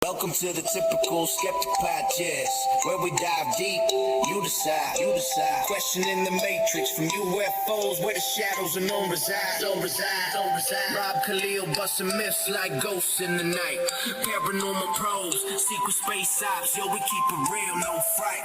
Welcome to the Typical Skeptic Podcast, where we dive deep, you decide. Questioning the matrix from UFOs, where the shadows unknown reside. Rob Khalil busting myths like ghosts in the night. Paranormal pros, secret space ops, yo, we keep it real, no fright.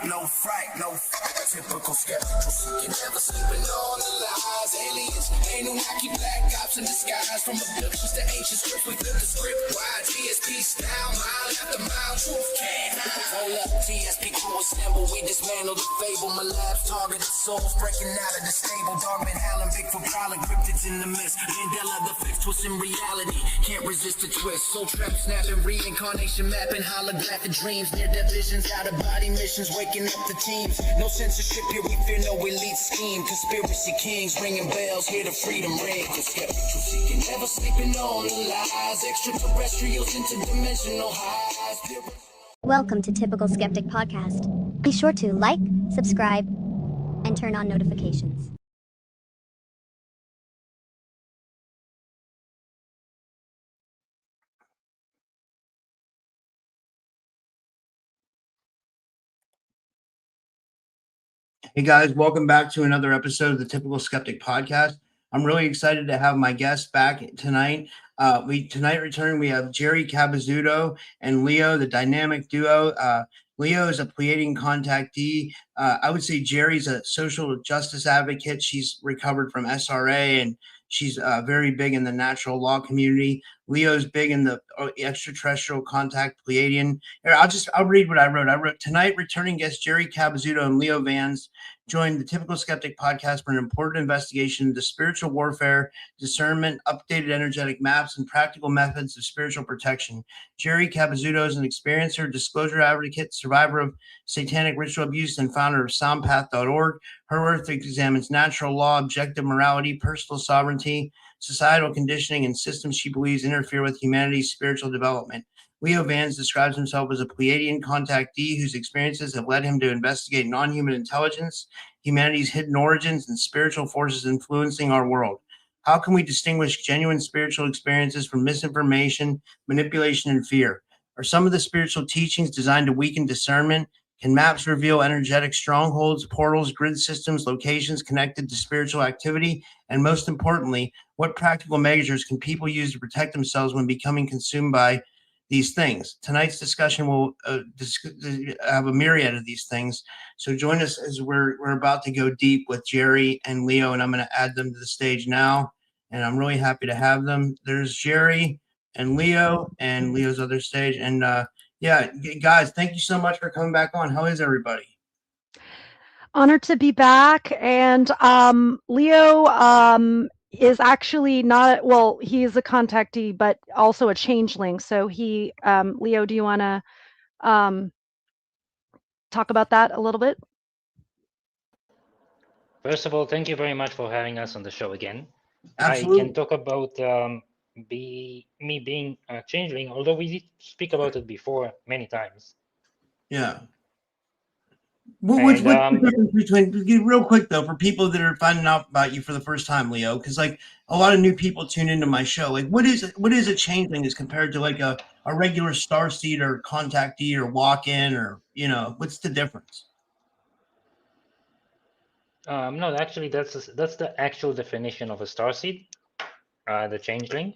Typical skeptical, seeking, never sleeping on the lies. Aliens, Anunnaki, black ops in disguise. From abductions to ancient scripts, we flip the script wide. TSP style, mile after mile, truth can't hide. Hold up, TSP crew assemble, we dismantle the fable. My lab's targeted souls breaking out of the stable. Darkman howling, Bigfoot prowling, cryptids in the mist. Mandela the fifth twist in reality, can't resist the twist. Soul trap snapping, reincarnation mapping, holographic dreams, near death visions, out of body missions, waking up the teams. No censorship here, we fear no elite scheme. Conspiracy kings ringing bells, hear the freedom ring. The skeptical seeking, never sleeping on the lies. Extraterrestrials, interdimensional highs. Welcome to Typical Skeptic Podcast. Be sure to like, subscribe, and turn on notifications. Hey guys, welcome back to another episode of the Typical Skeptic Podcast. I'm really excited to have my guests back tonight. Returning, we have Geri Cabezudo and Lio, the dynamic duo. Lio is a Pleiadian contactee. I would say Geri's a social justice advocate. She's recovered from SRA and she's very big in the natural law community. Leo's big in the extraterrestrial contact Pleiadian. Here, I'll read what I wrote. Tonight, returning guests Geri Cabezudo and Lio Vans joined the Typical Skeptic Podcast for an important investigation into spiritual warfare, discernment, updated energetic maps, and practical methods of spiritual protection. Geri Cabezudo is an experiencer, disclosure advocate, survivor of Satanic Ritual Abuse, and founder of soundpath.org. Her work examines natural law, objective morality, personal sovereignty, societal conditioning, and systems she believes interfere with humanity's spiritual development. Lio Vans describes himself as a Pleiadian contactee whose experiences have led him to investigate non-human intelligence, humanity's hidden origins, and spiritual forces influencing our world. How can we distinguish genuine spiritual experiences from misinformation, manipulation, and fear? Are some of the spiritual teachings designed to weaken discernment? Can maps reveal energetic strongholds, portals, grid systems, locations connected to spiritual activity? And most importantly, what practical measures can people use to protect themselves when becoming consumed by these things? Tonight's discussion will have a myriad of these things. So join us as we're about to go deep with Geri and Lio, and I'm going to add them to the stage now. And I'm really happy to have them. There's Geri and Leo's other stage. And yeah, guys, thank you so much for coming back on. How is everybody? Honored to be back. And Lio is actually not, well, he's a contactee, but also a changeling. So he, Lio, do you want to talk about that a little bit? First of all, thank you very much for having us on the show again. Absolutely. I can talk about me being a changeling, although we did speak about it before many times. Yeah. What's the difference between, real quick though, for people that are finding out about you for the first time, Lio, because like a lot of new people tune into my show. Like, what is a changeling as compared to like a regular starseed or contactee or walk-in, or what's the difference? No, actually, that's the actual definition of a starseed, the changeling.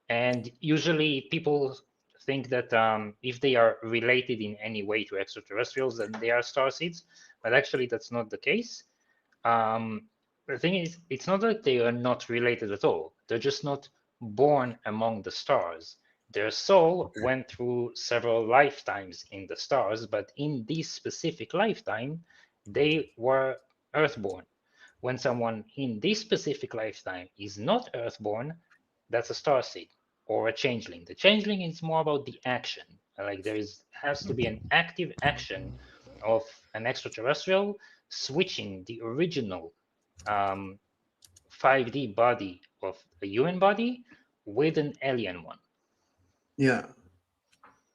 And usually people think that if they are related in any way to extraterrestrials, then they are starseeds. But actually, that's not the case. The thing is, it's not that they are not related at all. They're just not born among the stars. Their soul went through several lifetimes in the stars, but in this specific lifetime, they were Earthborn. When someone in this specific lifetime is not Earthborn, That's a starseed or a changeling. The changeling is more about the action. Like has to be an active action of an extraterrestrial switching the original 5D body of a human body with an alien one. Yeah.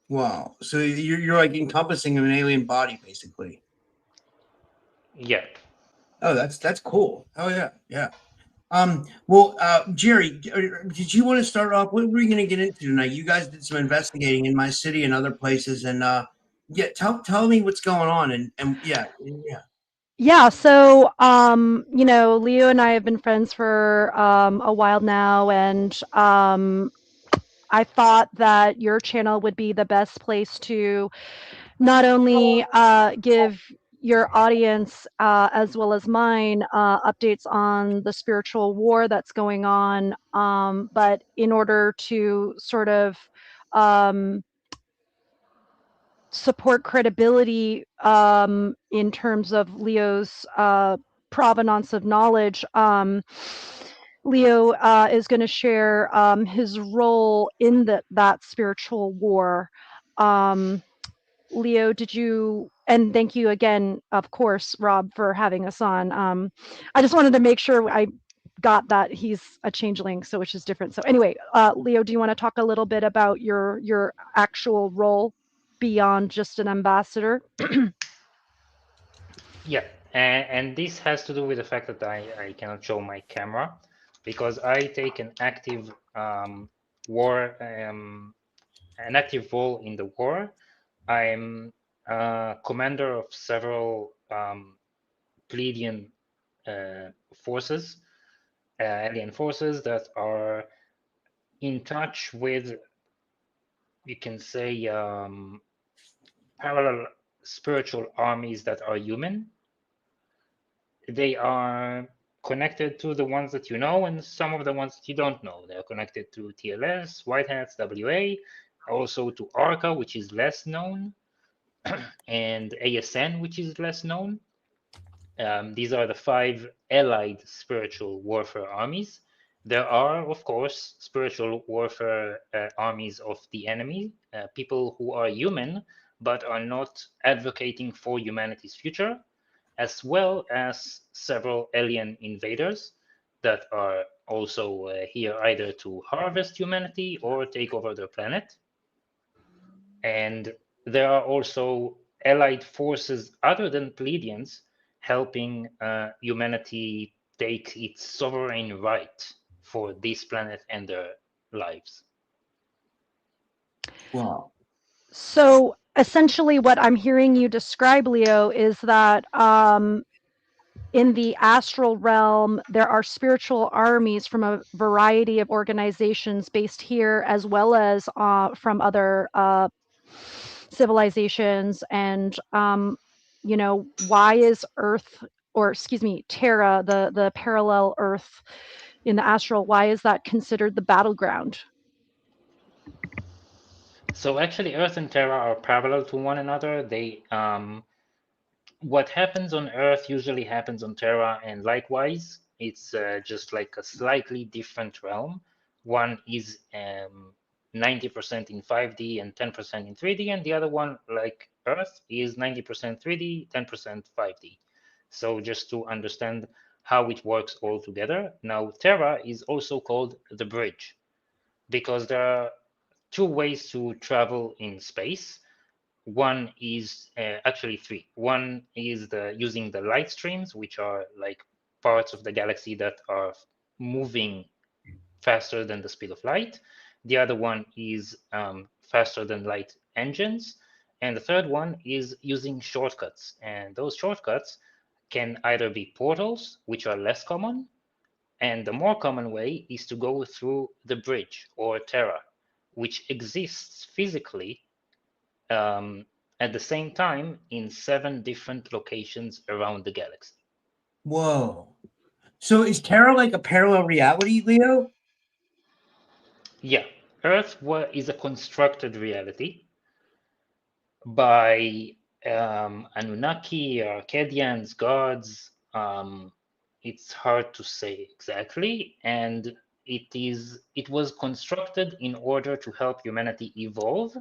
Wow. So you're like encompassing an alien body, basically. Yeah. Oh, that's cool. Oh yeah, yeah. Well, Geri, did you want to start off? What were you going to get into tonight? You guys did some investigating in my city and other places, and yeah, tell me what's going on, and yeah, yeah. Yeah, so Leo and I have been friends for a while now, and I thought that your channel would be the best place to not only give your audience as well as mine updates on the spiritual war that's going on, but in order to sort of um, support credibility in terms of Leo's provenance of knowledge. Leo is going to share his role in that spiritual war. Leo, did you? And thank you again, of course, Rob, for having us on. I just wanted to make sure I got that he's a changeling, so which is different. So anyway, Leo, do you want to talk a little bit about your actual role beyond just an ambassador? Yeah, and this has to do with the fact that I cannot show my camera because I take an active war, an active role in the war. I'm commander of several Pleiadian forces, alien forces that are in touch with, you can say, parallel spiritual armies that are human. They are connected to the ones that you know and some of the ones that you don't know. They are connected to TLS, White Hats, WA, also to ARCA, which is less known, and ASN, which is less known. These are the 5 allied spiritual warfare armies. There are, of course, spiritual warfare armies of the enemy, people who are human but are not advocating for humanity's future, as well as several alien invaders that are also here either to harvest humanity or take over their planet. And there are also allied forces other than Pleiadians helping humanity take its sovereign right for this planet and their lives. Wow. So essentially, what I'm hearing you describe, Leo, is that in the astral realm, there are spiritual armies from a variety of organizations based here, as well as from other civilizations. And why is Earth, or excuse me, Terra, the parallel Earth in the astral, why is that considered the battleground? So actually, Earth and Terra are parallel to one another. They what happens on Earth usually happens on Terra, and likewise, it's just like a slightly different realm. One is 90% in 5D and 10% in 3D, and the other one, like Earth, is 90% 3D, 10% 5D. So just to understand how it works all together. Now, Terra is also called the bridge because there are 2 ways to travel in space. One is actually 3. One is using the light streams, which are like parts of the galaxy that are moving faster than the speed of light. The other one is faster than light engines. And the third one is using shortcuts. And those shortcuts can either be portals, which are less common, and the more common way is to go through the bridge or Terra, which exists physically at the same time in 7 different locations around the galaxy. Whoa. So is Terra like a parallel reality, Leo? Yeah, Earth is a constructed reality by Anunnaki, Arcadians, gods. It's hard to say exactly, and it was constructed in order to help humanity evolve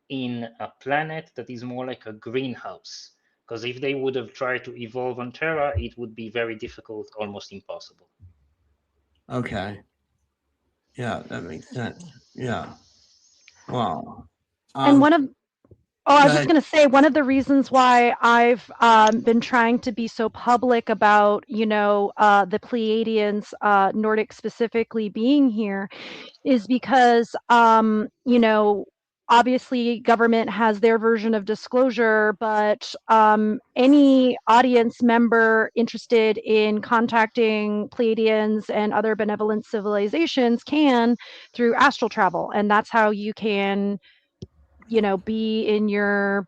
in a planet that is more like a greenhouse. Because if they would have tried to evolve on Terra, it would be very difficult, almost impossible. Okay. Yeah, that makes sense. Yeah. Wow. And one of Oh, I Go was just ahead. going to say one of the reasons why I've been trying to be so public about, the Pleiadians, Nordic specifically, being here is because, obviously government has their version of disclosure, but any audience member interested in contacting Pleiadians and other benevolent civilizations can through astral travel. And that's how you can, be in your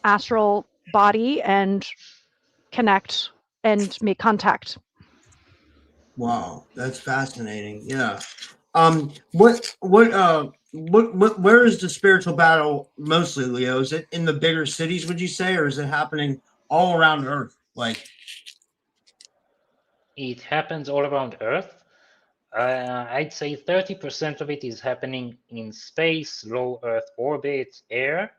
astral body and connect and make contact. Wow, that's fascinating. Yeah. Where is the spiritual battle mostly, Leo? Is it in the bigger cities, would you say, or is it happening all around Earth? Like, It happens all around Earth. I'd say 30% of it is happening in space, low Earth orbit, air.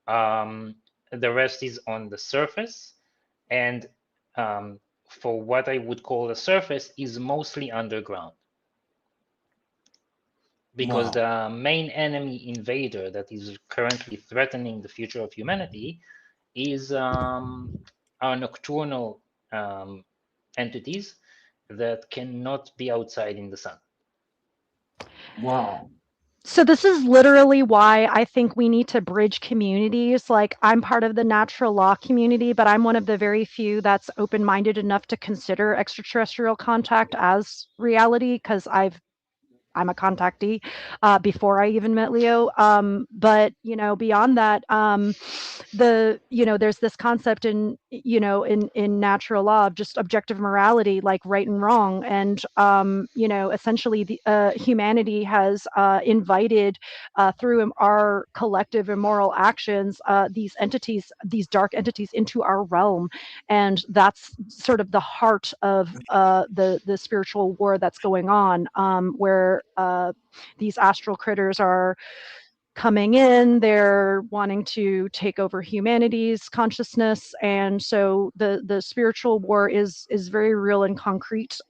The rest is on the surface. And for what I would call the surface is mostly underground. Because wow. the main enemy invader that is currently threatening the future of humanity is our nocturnal entities that cannot be outside in the sun. Wow. So this is literally why I think we need to bridge communities. Like, I'm part of the natural law community, but I'm one of the very few that's open-minded enough to consider extraterrestrial contact as reality, because I'm a contactee before I even met Leo. But beyond that, there's this concept in natural law of just objective morality, like right and wrong, and essentially the humanity has invited through our collective immoral actions these dark entities into our realm, and that's sort of the heart of the spiritual war that's going on, where these astral critters are coming in, they're wanting to take over humanity's consciousness, and so the spiritual war is very real and concrete,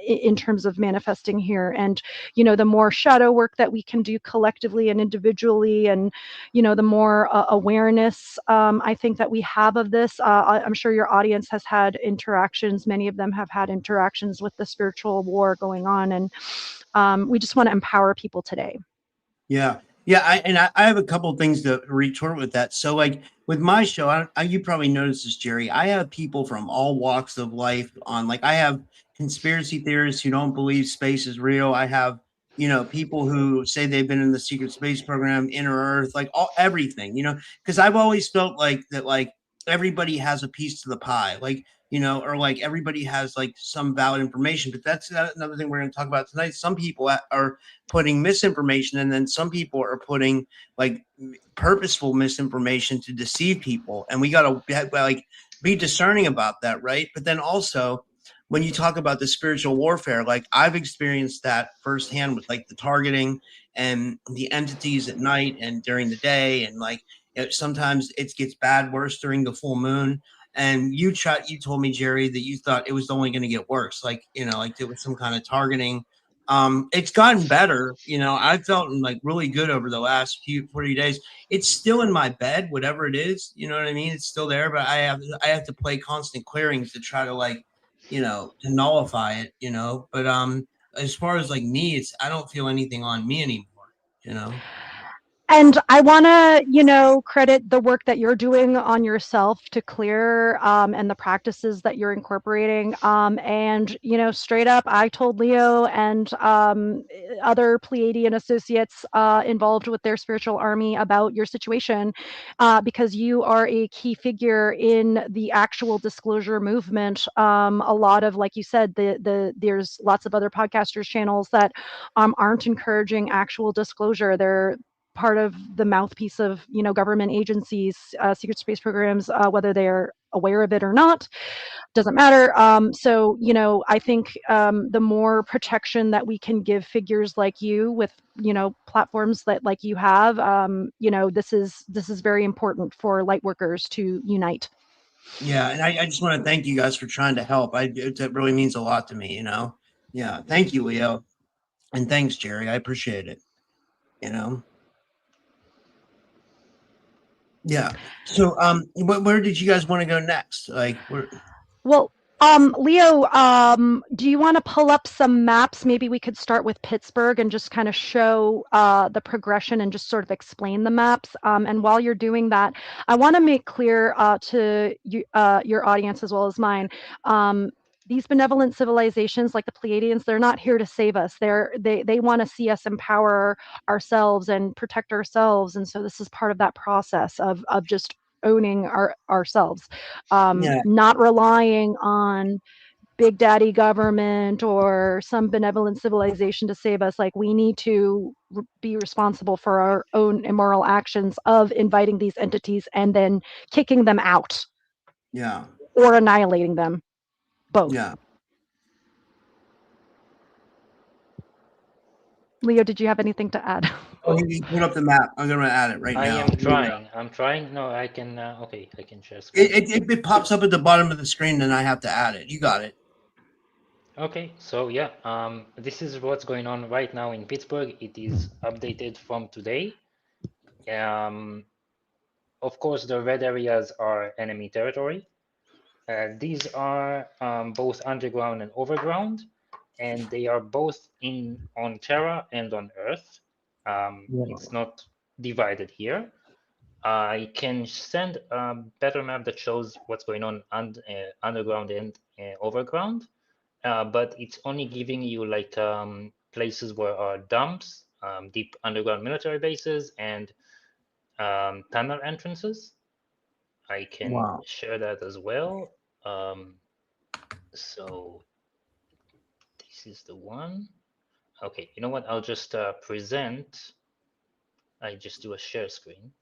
in terms of manifesting here. And the more shadow work that we can do collectively and individually, and the more awareness, I think, that we have of this. I'm sure your audience has had interactions, many of them have had interactions with the spiritual war going on, and we just want to empower people today. Yeah. Yeah. I have a couple of things to retort with that. So, like with my show, you probably noticed this, Geri. I have people from all walks of life on. Like, I have conspiracy theorists who don't believe space is real. I have, people who say they've been in the secret space program, Inner Earth, like everything, because I've always felt like that, like everybody has a piece to the pie. Like, or like everybody has like some valid information. But that's another thing we're going to talk about tonight. Some people are putting misinformation, and then some people are putting like purposeful misinformation to deceive people, and we got to like be discerning about that, right? But then also, when you talk about the spiritual warfare, like I've experienced that firsthand with like the targeting and the entities at night and during the day, and like sometimes it gets worse during the full moon. And you told me, Geri, that you thought it was only going to get worse, like like there was some kind of targeting. It's gotten better. I felt like really good over the last 40 days. It's still in my bed, whatever it is, you know what I mean? It's still there, but I have to play constant clearings to try to like, to nullify it, but as far as like me, I don't feel anything on me anymore. And I want to, credit the work that you're doing on yourself to clear, and the practices that you're incorporating. And, straight up, I told Leo and other Pleiadian associates involved with their spiritual army about your situation, because you are a key figure in the actual disclosure movement. A lot of, like you said, there's lots of other podcasters channels that aren't encouraging actual disclosure. part of the mouthpiece of, government agencies, secret space programs, whether they're aware of it or not, doesn't matter. So, I think the more protection that we can give figures like you with, platforms that like you have, this is very important for light workers to unite. Yeah, and I just want to thank you guys for trying to help. That really means a lot to me, Yeah, thank you, Lio, and thanks, Geri. I appreciate it. Yeah. So, where did you guys want to go next? Like, where? Well, Lio, do you want to pull up some maps? Maybe we could start with Pittsburgh and just kind of show the progression and just sort of explain the maps. And while you're doing that, I want to make clear to you, your audience as well as mine, these benevolent civilizations like the Pleiadians, they're not here to save us. They want to see us empower ourselves and protect ourselves. And so this is part of that process of just owning ourselves, Yeah, not relying on big daddy government or some benevolent civilization to save us. Like, we need to be responsible for our own immoral actions of inviting these entities and then kicking them out yeah, or annihilating them, both. yeah. Lio, did you have anything to add? Oh, you put up the map. I'm gonna add it right I now. am trying. I'm trying. No, I can. Okay, I can share screen. It pops up at the bottom of the screen, and I have to add it. You got it. Okay, so yeah, this is what's going on right now in Pittsburgh. It is updated from today. Of course, the red areas are enemy territory. These are both underground and overground, and they are both on Terra and on Earth. It's not divided here. I can send a better map that shows what's going on underground and overground, but it's only giving you like places where are dumps, deep underground military bases, and tunnel entrances. I can share that as well. So this is the one. Okay, you know what? I'll just present. I just do a share screen.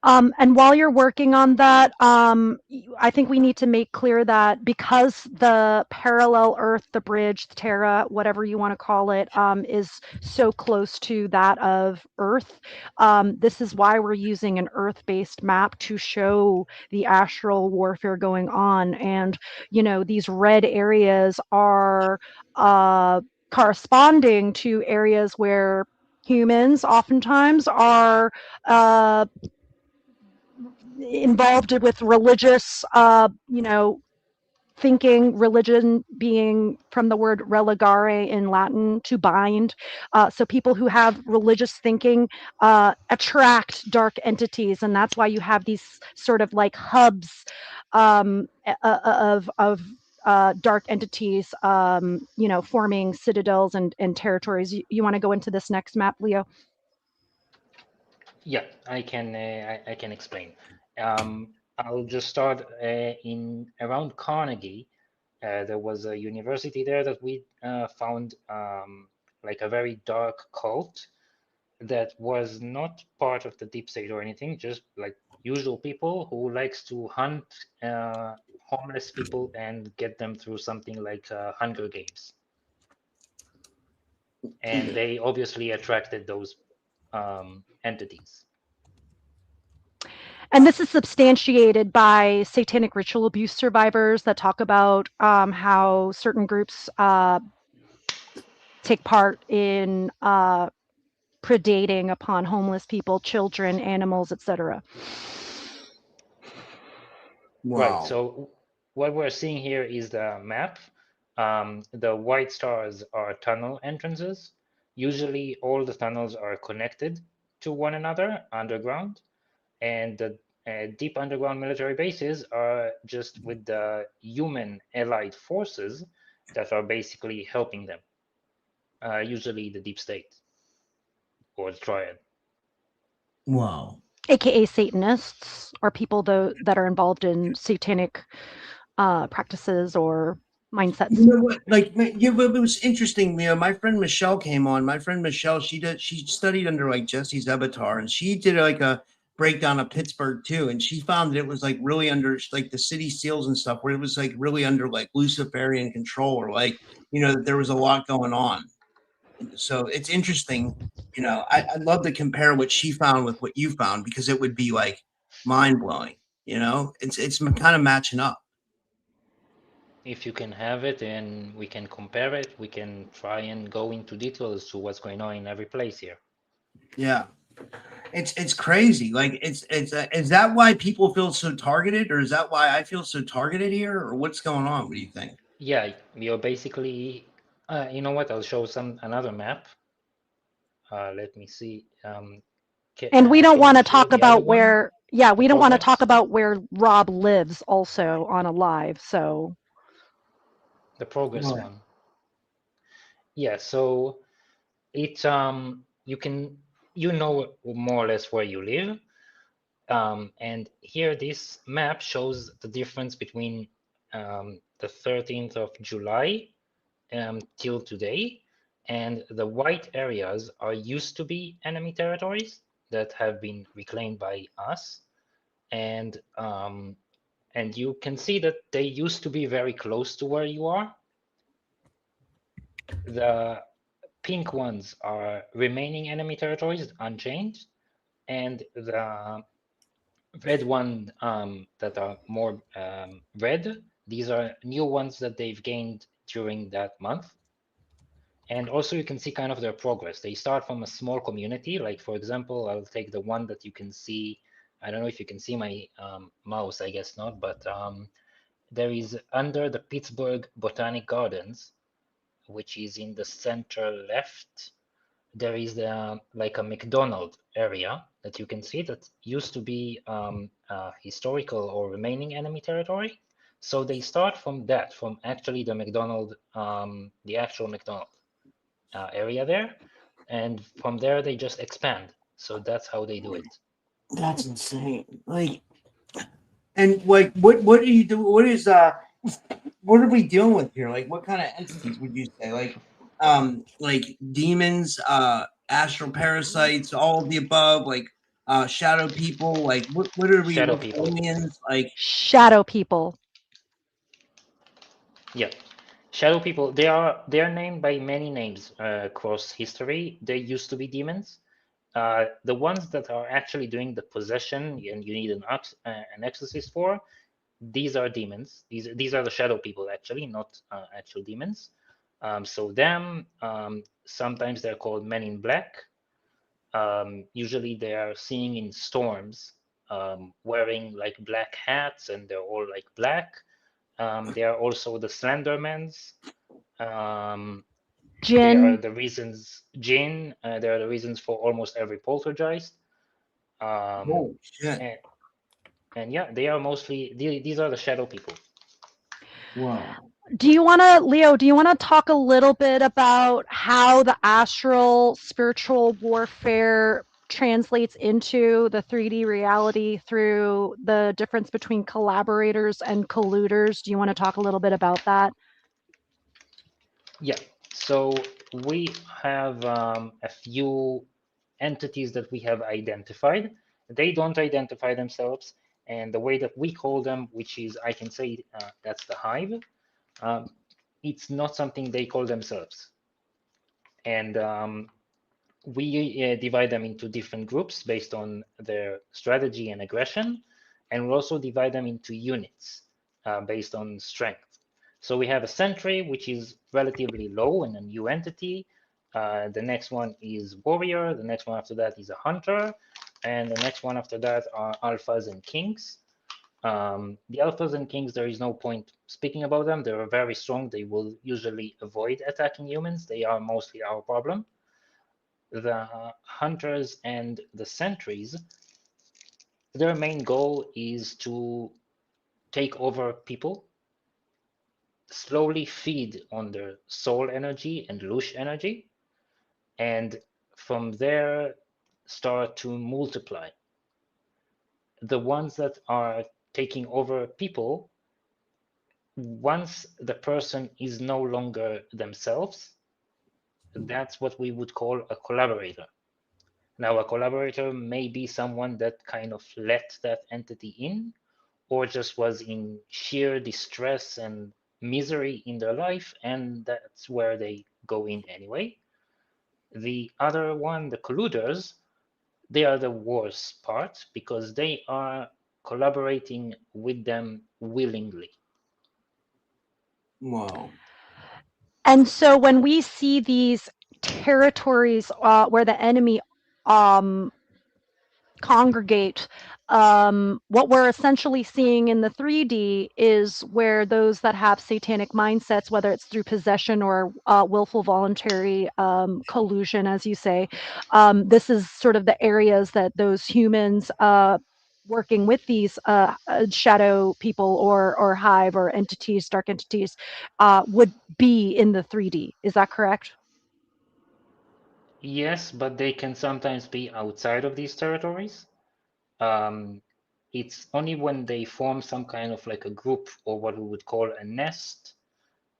And while you're working on that, I think we need to make clear that because the parallel Earth, the bridge, the Terra, whatever you want to call it, is so close to that of Earth, this is why we're using an Earth-based map to show the astral warfare going on. And, these red areas are corresponding to areas where humans oftentimes are involved with religious, thinking, religion being from the word religare in Latin, to bind. So people who have religious thinking attract dark entities, and that's why you have these sort of like hubs of dark entities, forming citadels and territories. You want to go into this next map, Lio? Yeah, I can explain. I'll just start in around Carnegie. There was a university there that we found like a very dark cult that was not part of the deep state or anything, just like usual people who likes to hunt homeless people and get them through something like Hunger Games. And they obviously attracted those entities. And this is substantiated by Satanic Ritual Abuse survivors that talk about how certain groups take part in predating upon homeless people, children, animals, etc. Wow. Right. So what we're seeing here is the map. The white stars are tunnel entrances. Usually all the tunnels are connected to one another underground, and the deep underground military bases are just with the human allied forces that are basically helping them, usually the deep state or the triad. Wow. AKA Satanists, or people that are involved in satanic practices or mindsets. You know what? Like, it was interesting, Leo. My friend Michelle came on. My friend Michelle, she studied under like Jesse Zebatar, and she did like a breakdown of Pittsburgh too. And she found that it was like really under like the city seals and stuff, where it was like really under like Luciferian control, or like, that there was a lot going on. So it's interesting. I'd love to compare what she found with what you found, because it would be like mind blowing. It's kind of matching up. If you can have it and we can compare it, we can try and go into details to what's going on in every place here. Yeah. It's crazy. Like is that why people feel so targeted, or is that why I feel so targeted here, or what's going on? What do you think? Yeah, you're basically, you know what? I'll show another map. Let me see. And we don't Can want you to show talk the other about one, we the don't want to talk progress? about where Rob lives also on a live. So The progress Right. one. Yeah, so it's you know more or less where you live. And here this map shows the difference between the 13th of July till today. And the white areas are used to be enemy territories that have been reclaimed by us. And you can see that they used to be very close to where you are. The pink ones are remaining enemy territories, unchanged, and the red one that are more red, these are new ones that they've gained during that month. And also you can see kind of their progress. They start from a small community. Like, for example, I'll take the one that you can see. I don't know if you can see my mouse, I guess not, but there is under the Pittsburgh Botanic Gardens, which is in the center left, there is like a McDonald area that you can see that used to be historical or remaining enemy territory. So they start from that, from actually the McDonald, the actual McDonald area there. And from there, they just expand. So that's how they do it. That's insane. Like, and like, what do you do? What are we dealing with here? Like, what kind of entities would you say? Like demons, astral parasites, all of the above, like, shadow people. Like, what are we? Shadow people. Aliens? Like, shadow people. Yeah. Shadow people, they are named by many names across history. They used to be demons. The ones that are actually doing the possession and you need an exorcist for, these are demons. These are the shadow people, actually, not actual demons. So them, sometimes they're called men in black. Usually they are seen in storms, wearing like black hats, and they're all like black. They are also the Slendermans. They are Jinn. the reasons, Jinn. They are the reasons for almost every poltergeist. Um, oh shit! and, and yeah, they are mostly these are the shadow people. Wow. Do you want to, Leo, do you want to talk a little bit about how the astral spiritual warfare translates into the 3D reality through the difference between collaborators and colluders? Do you want to talk a little bit about that? Yeah. So we have a few entities that we have identified. They don't identify themselves, and the way that we call them, which is, I can say, that's the hive. It's not something they call themselves. And we divide them into different groups based on their strategy and aggression. And we also divide them into units based on strength. So we have a sentry, which is relatively low and a new entity. The next one is warrior. The next one after that is a hunter. And the next one after that are alphas and kings. The alphas and kings, there is no point speaking about them. They are very strong. They will usually avoid attacking humans. They are mostly our problem. The hunters and the sentries, their main goal is to take over people, slowly feed on their soul energy and lush energy, and from there start to multiply. The ones that are taking over people, once the person is no longer themselves, that's what we would call a collaborator. Now, a collaborator may be someone that kind of let that entity in, or just was in sheer distress and misery in their life, and that's where they go in anyway. The other one, the colluders, they are the worst part because they are collaborating with them willingly. Wow. And so when we see these territories where the enemy um, congregate, what we're essentially seeing in the 3D is where those that have satanic mindsets, whether it's through possession or willful voluntary collusion, as you say, this is sort of the areas that those humans working with these shadow people or hive or entities, dark entities, would be in the 3D. Is that correct? Yes, but they can sometimes be outside of these territories. Um, it's only when they form some kind of like a group or what we would call a nest.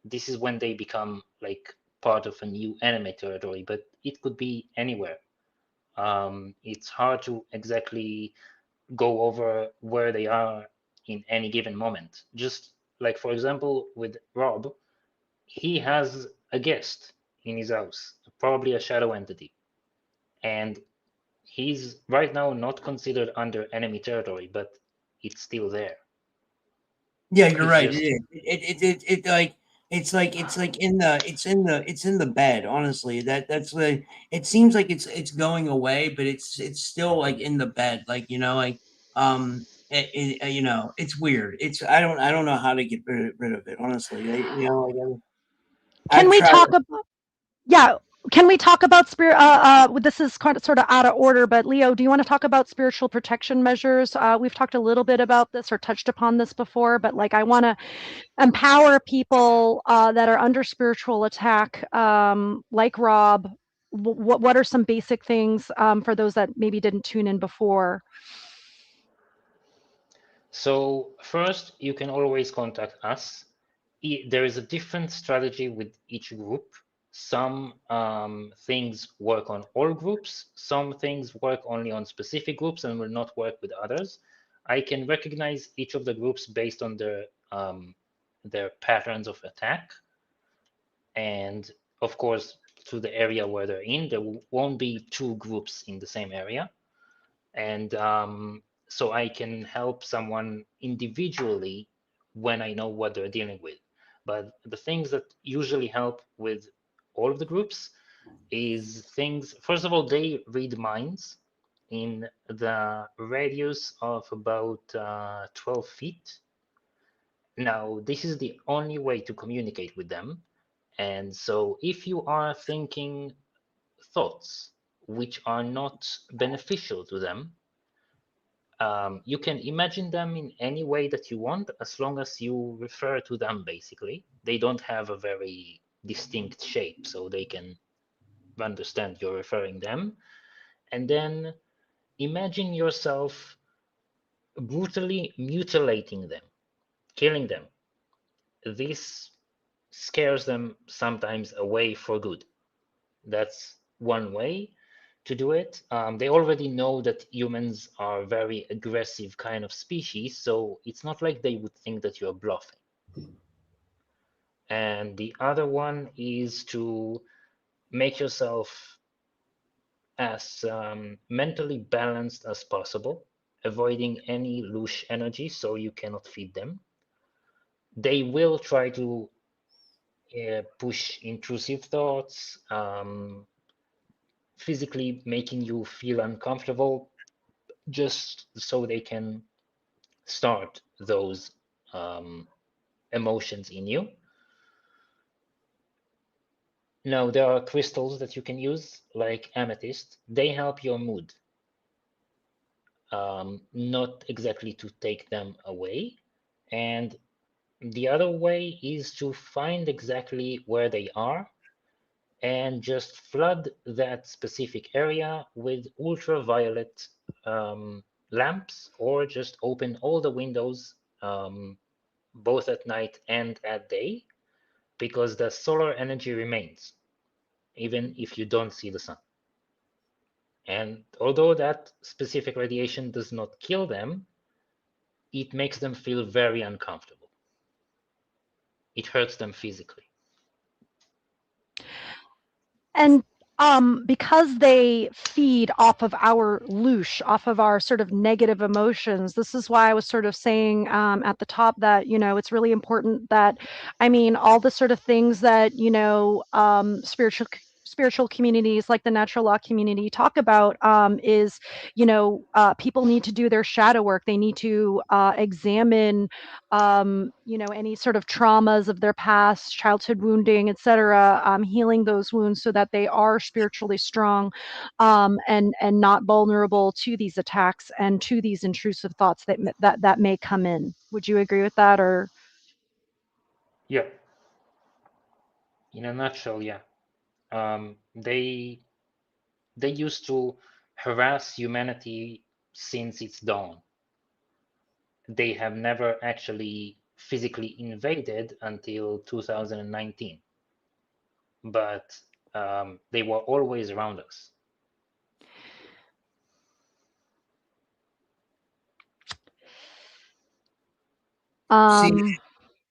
This is when they become like part of a new enemy territory, but it could be anywhere. It's hard to exactly go over where they are in any given moment. Just like, for example, with Rob, he has a guest in his house, probably a shadow entity, and he's right now not considered under enemy territory, but it's still there. Yeah, you're It's right. just, Like it's in the bed. Honestly, that's like it seems like it's going away, but it's still like in the bed. Like it's weird. It's I don't know how to get rid of it. Honestly, Can I've we tried. talk about Yeah. Can we talk about spirit? This is kind of sort of out of order, but Leo, do you want to talk about spiritual protection measures? We've talked a little bit about this or touched upon this before, but like I want to empower people that are under spiritual attack, like Rob. What are some basic things for those that maybe didn't tune in before? so first, you can always contact us. There is a different strategy with each group. Some things work on all groups, some things work only on specific groups and will not work with others. I can recognize each of the groups based on their patterns of attack. And of course, to the area where they're in, there won't be two groups in the same area. And so I can help someone individually when I know what they're dealing with. But the things that usually help with all of the groups is things, first of all, they read minds in the radius of about 12 feet. Now, this is the only way to communicate with them. And so if you are thinking thoughts which are not beneficial to them, you can imagine them in any way that you want, as long as you refer to them, basically. They don't have a very distinct shape, so they can understand you're referring them. And then imagine yourself brutally mutilating them, killing them. This scares them sometimes away for good. That's one way to do it. They already know that humans are a very aggressive kind of species, so it's not like they would think that you're bluffing. And the other one is to make yourself as mentally balanced as possible, avoiding any loose energy so you cannot feed them. They will try to push intrusive thoughts, physically making you feel uncomfortable just so they can start those um, emotions in you. Now, there are crystals that you can use, like amethyst. They help your mood, not exactly to take them away. And the other way is to find exactly where they are and just flood that specific area with ultraviolet lamps, or just open all the windows both at night and at day, because the solar energy remains, even if you don't see the sun. And although that specific radiation does not kill them, it makes them feel very uncomfortable. It hurts them physically. And because they feed off of our loosh, off of our sort of negative emotions, this is why I was sort of saying at the top that, it's really important that, all the sort of things that, spiritual communities like the natural law community talk about is, people need to do their shadow work. They need to examine any sort of traumas of their past, childhood wounding, etc., healing those wounds so that they are spiritually strong and not vulnerable to these attacks and to these intrusive thoughts that may come in. Would you agree with that? Or Yeah. In a nutshell, yeah. They used to harass humanity since its dawn. They have never actually physically invaded until 2019, but they were always around us. See,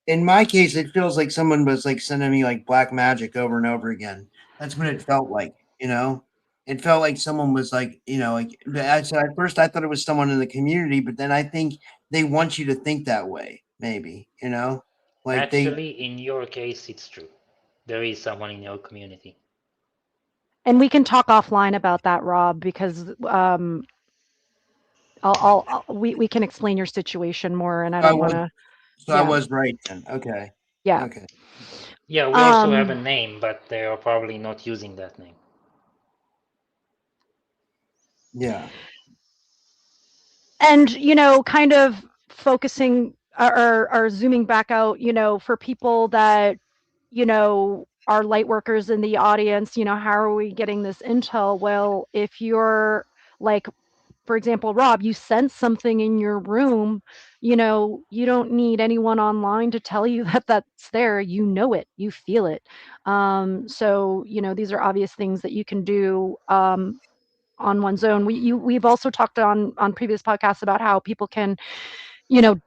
in my case, it feels like someone was like sending me like black magic over and over again. That's what it felt like, you know? It felt like someone was like, so at first I thought it was someone in the community, but then I think they want you to think that way, maybe, like Actually, in your case, it's true. There is someone in your community. and we can talk offline about that, Rob, because we can explain your situation more, and I I don't want was, to. I Yeah, was right then. Okay. yeah. Okay. Yeah, we also have a Um, name, but they are probably not using that name. Yeah. and kind of focusing or zooming back out, for people that are light workers in the audience, how are we getting this intel? Well, if you're like, for example, Rob, you sense something in your room, you don't need anyone online to tell you that that's there. You know it, you feel it. So these are obvious things that you can do on one's own. We've also talked on previous podcasts about how people can, you know,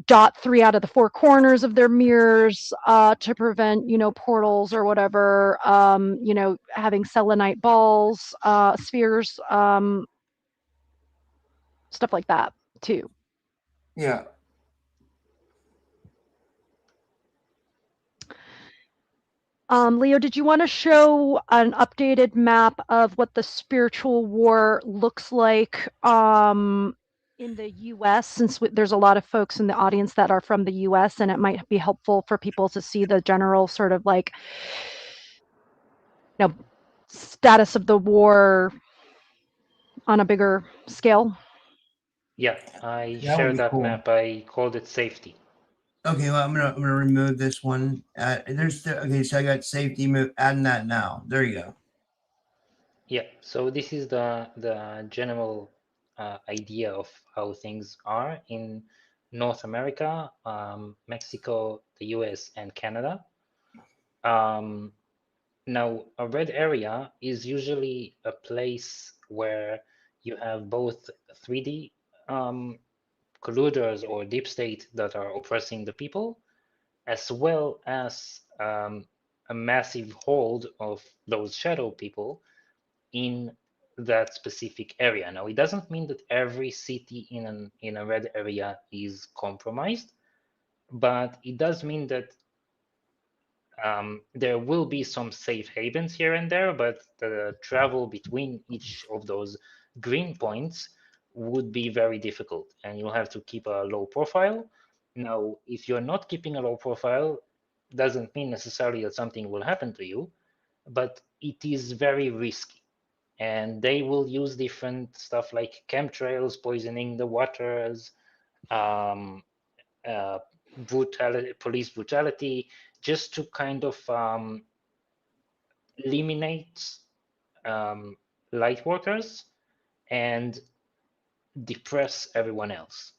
dot 3 out of the 4 corners of their mirrors to prevent, portals or whatever. Having selenite balls, spheres, stuff like that too. Yeah. Leo, did you want to show an updated map of what the spiritual war looks like in the US, since there's a lot of folks in the audience that are from the US, and it might be helpful for people to see the general sort of like, status of the war on a bigger scale? Yeah, I That would shared be that cool. map. I called it safety. Okay, well, I'm gonna remove this one. Okay, so I got safety move. Adding that now. There you go. Yeah, so this is the general idea of how things are in North America, Mexico, the US, and Canada. Now, a red area is usually a place where you have both 3D colluders or deep state that are oppressing the people, as well as a massive hold of those shadow people in that specific area. Now, it doesn't mean that every city in a red area is compromised, but it does mean that there will be some safe havens here and there, but the travel between each of those green points would be very difficult, and you'll have to keep a low profile. Now, if you're not keeping a low profile, doesn't mean necessarily that something will happen to you, but it is very risky. And they will use different stuff like chemtrails, poisoning the waters, um, brutality, police brutality, just to kind of eliminate um, light workers and depress everyone else.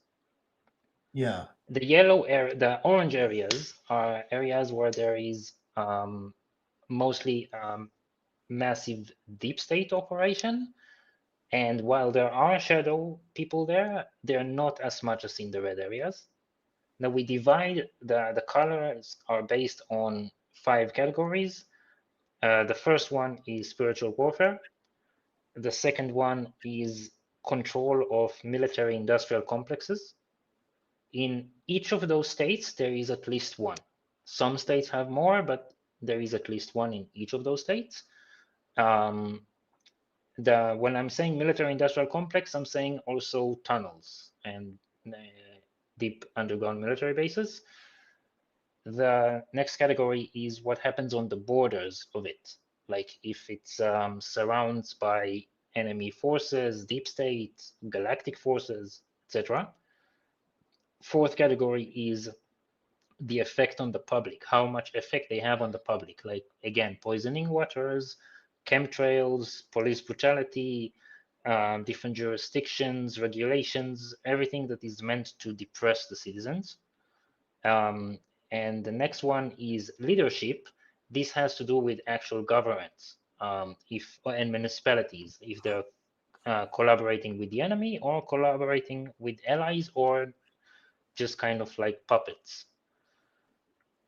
Yeah. the orange areas are areas where there is mostly massive deep state operation. And while there are shadow people there, they're not as much as in the red areas. Now we divide the colors are based on 5 categories. The first one is spiritual warfare. The second one is control of military industrial complexes. In each of those states, there is at least one. Some states have more, but there is at least one in each of those states. When I'm saying military industrial complex, I'm saying also tunnels and deep underground military bases. The next category is what happens on the borders of it, like if it's surrounded by enemy forces, deep state, galactic forces, etc. Fourth category is the effect on the public, how much effect they have on the public, like again, poisoning waters, chemtrails, police brutality, different jurisdictions, regulations, everything that is meant to depress the citizens. And the next one is leadership. This has to do with actual governments, and municipalities, if they're collaborating with the enemy or collaborating with allies or just kind of like puppets.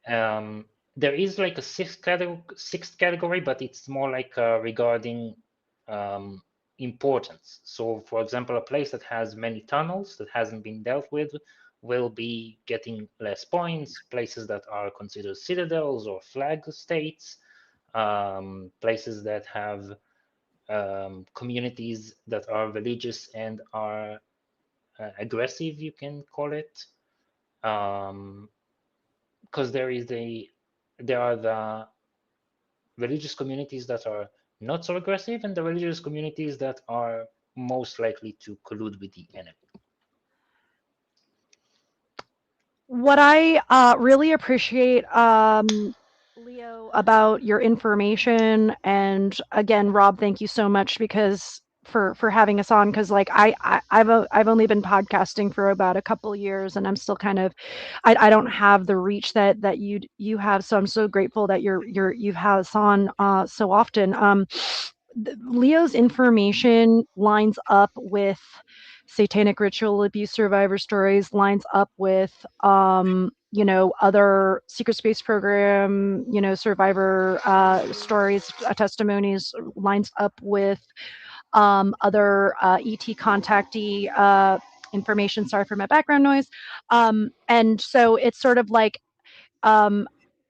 There is like a sixth category, but it's more like regarding importance. So, for example, a place that has many tunnels that hasn't been dealt with will be getting less points. Places that are considered citadels or flag states, places that have communities that are religious and are aggressive, you can call it, because there are the religious communities that are not so aggressive and the religious communities that are most likely to collude with the enemy. What I really appreciate, Leo, about your information, and again, Rob, thank you so much because for having us on, because like I've only been podcasting for about a couple years, and I'm still kind of I don't have the reach that you have, so I'm so grateful that you've had us on so often. Leo's information lines up with Satanic Ritual Abuse survivor stories, lines up with other secret space program survivor stories, testimonies, lines up with other ET contactee information. Sorry for my background noise. And so it's sort of like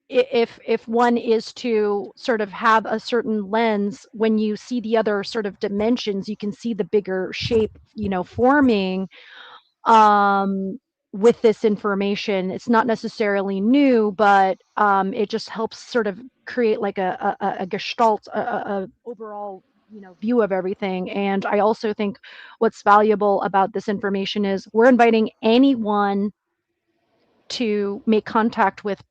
if one is to sort of have a certain lens, when you see the other sort of dimensions, you can see the bigger shape forming with this information. It's not necessarily new, but it just helps sort of create like a gestalt, a overall view of everything. And I also think what's valuable about this information is we're inviting anyone to make contact with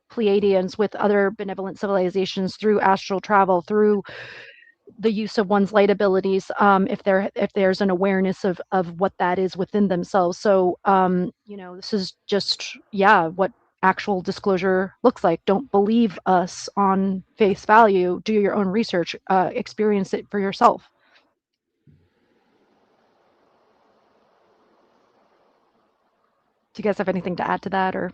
Pleiadians, with other benevolent civilizations, through astral travel, through the use of one's light abilities, if there's an awareness of what that is within themselves. So this is just what actual disclosure looks like. Don't believe us on face value. Do your own research. Experience it for yourself. Do you guys have anything to add to that, or?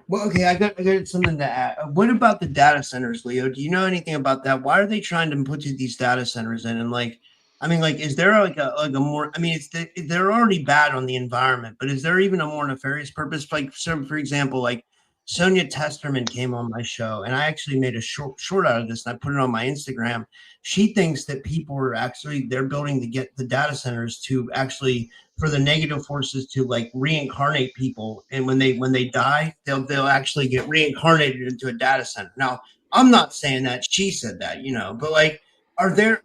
Well, okay, I got something to add. What about the data centers, Leo? Do you know anything about that? Why are they trying to put these data centers in? And like, I mean, like, is there like a more? I mean, they're already bad on the environment, but is there even a more nefarious purpose? Like, so for example, like Sonia Testerman came on my show, and I actually made a short out of this, and I put it on my Instagram. She thinks that people are actually they're building to get the data centers to actually for the negative forces to like reincarnate people, and when they die, they'll actually get reincarnated into a data center. Now, I'm not saying that, she said that, but like, are there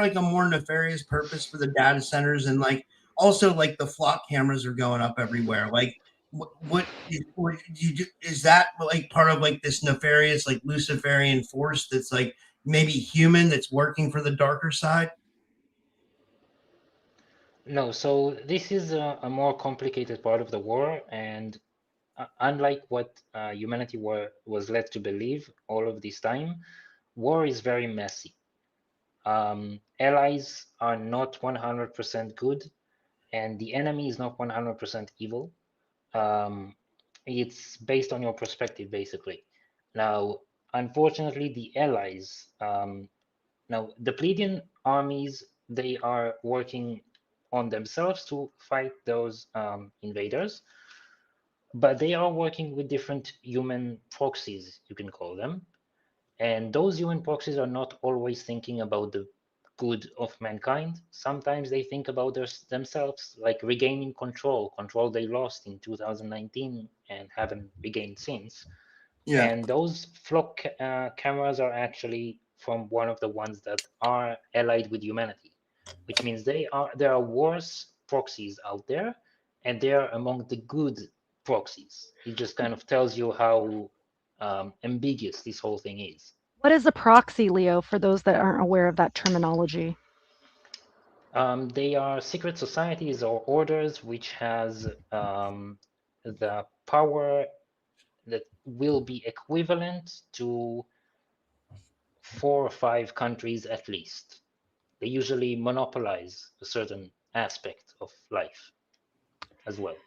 like a more nefarious purpose for the data centers? And like also like the flock cameras are going up everywhere. Like what is that like part of like this nefarious like Luciferian force that's like maybe human that's working for the darker side? No, so this is a more complicated part of the war, and unlike what humanity was led to believe all of this time, war is very messy. Allies are not 100% good, and the enemy is not 100% evil. Um, it's based on your perspective, basically. Now, unfortunately, the allies, now the Pleiadian armies, they are working on themselves to fight those invaders, but they are working with different human proxies, you can call them. And those human proxies are not always thinking about the good of mankind. Sometimes they think about themselves, like regaining control they lost in 2019 and haven't regained since. Yeah. And those flock cameras are actually from one of the ones that are allied with humanity, which means there are worse proxies out there, and they are among the good proxies. It just kind of tells you how ambiguous this whole thing is. What is a proxy, Leo, for those that aren't aware of that terminology? They are secret societies or orders which has the power that will be equivalent to 4 or 5 countries at least. They usually monopolize a certain aspect of life as well.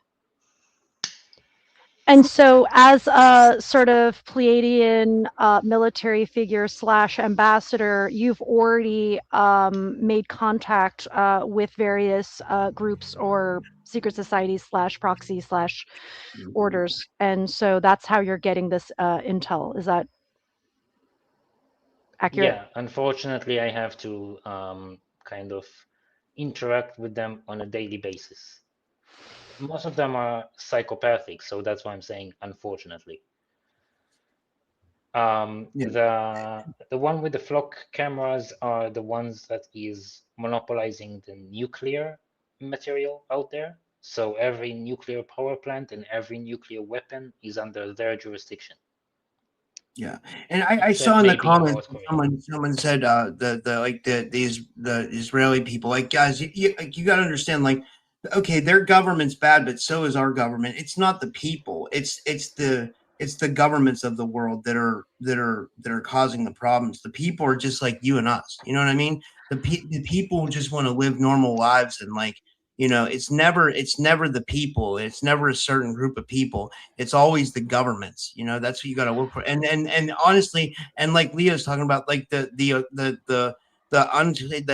And so, as a sort of Pleiadian military figure slash ambassador, you've already made contact with various groups or secret societies slash proxy slash orders, and so that's how you're getting this intel. Is that accurate? Yeah, unfortunately, I have to kind of interact with them on a daily basis. Most of them are psychopathic, so that's why I'm saying unfortunately. Yeah. The one with the flock cameras are the ones that is monopolizing the nuclear material out there. So every nuclear power plant and every nuclear weapon is under their jurisdiction, Yeah, and I except saw in the maybe comments North Korea. someone said the Israeli people, like, guys, you got to understand, like, okay, their government's bad, but so is our government. It's not the people. It's the governments of the world that are causing the problems. The people are just like you and us. You know what I mean? The people just want to live normal lives, and, like, it's never the people. It's never a certain group of people. It's always the governments. That's what you got to look for. And honestly, and like Leo's talking about, like the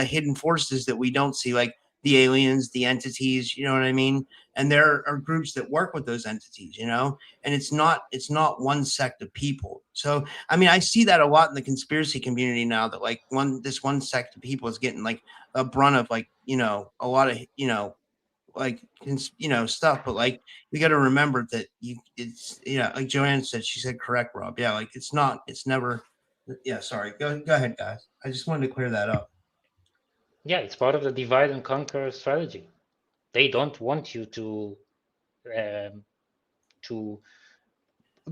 hidden forces that we don't see, like the aliens, the entities. You know what I mean? And there are groups that work with those entities. And it's not one sect of people. So I mean, I see that a lot in the conspiracy community now, that, like, this one sect of people is getting, like, a brunt of, like, a lot of, like, stuff. But, like, we got to remember that it's, like Joanne said, she said correct, Rob. Yeah, like, it's never. Yeah, sorry, go ahead, guys. I just wanted to clear that up. Yeah, it's part of the divide and conquer strategy. They don't want you um, to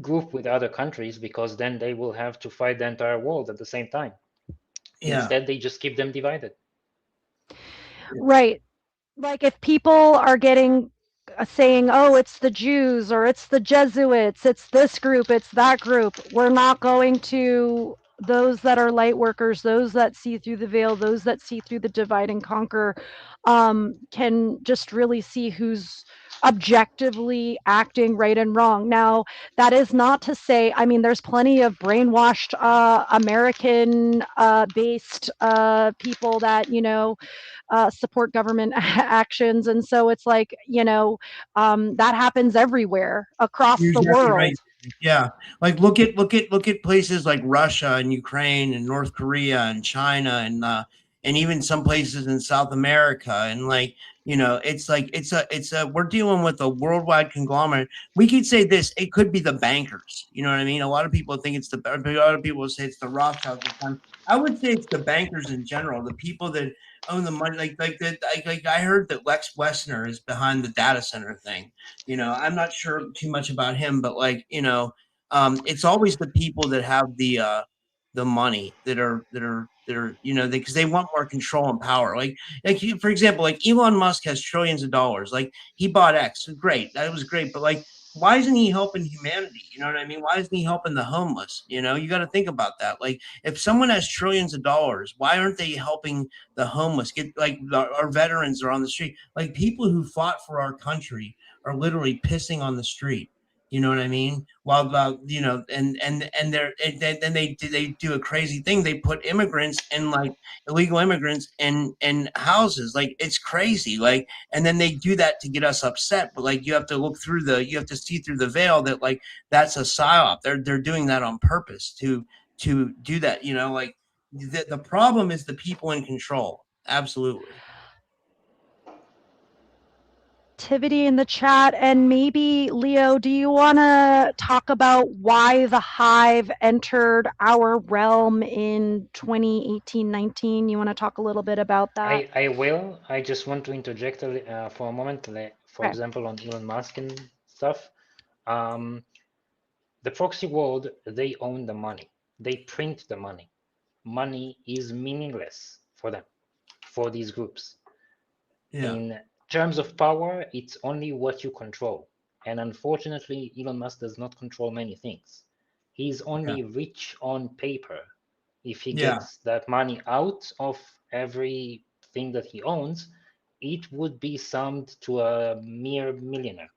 group with other countries, because then they will have to fight the entire world at the same time. Yeah. Instead, they just keep them divided. Right. Like if people are getting saying, "Oh, it's the Jews or it's the Jesuits, it's this group, it's that group," we're not going to those that are light workers, those that see through the veil, those that see through the divide and conquer, can just really see who's objectively acting right and wrong. Now, that is not to say, I mean, there's plenty of brainwashed American based people that, support government actions. And so it's like, that happens everywhere across You're the exactly world. right. Yeah, like, look at places like Russia and Ukraine and North Korea and China and even some places in South America. And, like, it's like it's a we're dealing with a worldwide conglomerate. We could say this: it could be the bankers. You know what I mean? A lot of people think it's a lot of people say it's the Rothschilds. I would say it's the bankers in general, the people that own the money. Like I heard that Lex Wessner is behind the data center thing. I'm not sure too much about him, but, like, it's always the people that have the money that are their, because they want more control and power. For example, like Elon Musk has trillions of dollars. Like he bought X, great, that was great, but like, why isn't he helping humanity? You know what I mean? Why isn't he helping the homeless? You got to think about that. Like, if someone has trillions of dollars, why aren't they helping the homeless? Get like our veterans are on the street. Like, people who fought for our country are literally pissing on the street. You know what I mean? While then they do a crazy thing. They put immigrants and like illegal immigrants in houses. Like, it's crazy. Like, and then they do that to get us upset. But like, you have to see through the veil that like that's a psyop. They're doing that on purpose to do that. Like the problem is the people in control. Absolutely. Activity in the chat, and maybe Leo, do you want to talk about why the hive entered our realm in 2018-19? You want to talk a little bit about that? I will. I just want to interject for a moment. For Okay. example, on Elon Musk and stuff, the proxy world, they own the money. They print the money. Money is meaningless for them, for these groups. Yeah. In terms of power, it's only what you control. And unfortunately, Elon Musk does not control many things. He's only rich on paper. If he gets that money out of everything that he owns, it would be summed to a mere millionaire.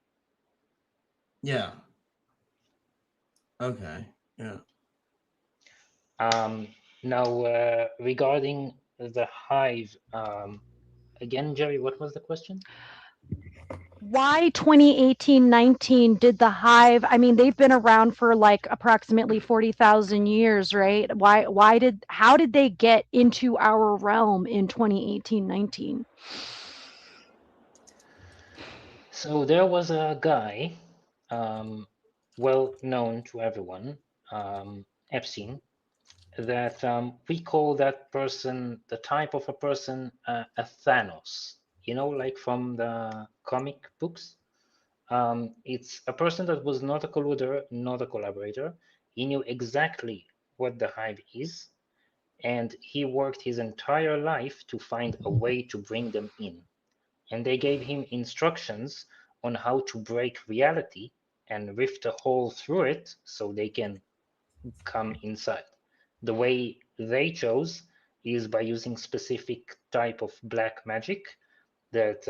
Yeah. Okay. Yeah. Now, regarding the hive, again, Geri, what was the question? Why 2018-19 did the hive, I mean, they've been around for like approximately 40,000 years, right? How did they get into our realm in 2018-19? So there was a guy, well known to everyone, Epstein, that we call that person, the type of a person, a Thanos, like from the comic books. It's a person that was not a colluder, not a collaborator. He knew exactly what the hive is, and he worked his entire life to find a way to bring them in. And they gave him instructions on how to break reality and rift a hole through it so they can come inside. The way they chose is by using specific type of black magic that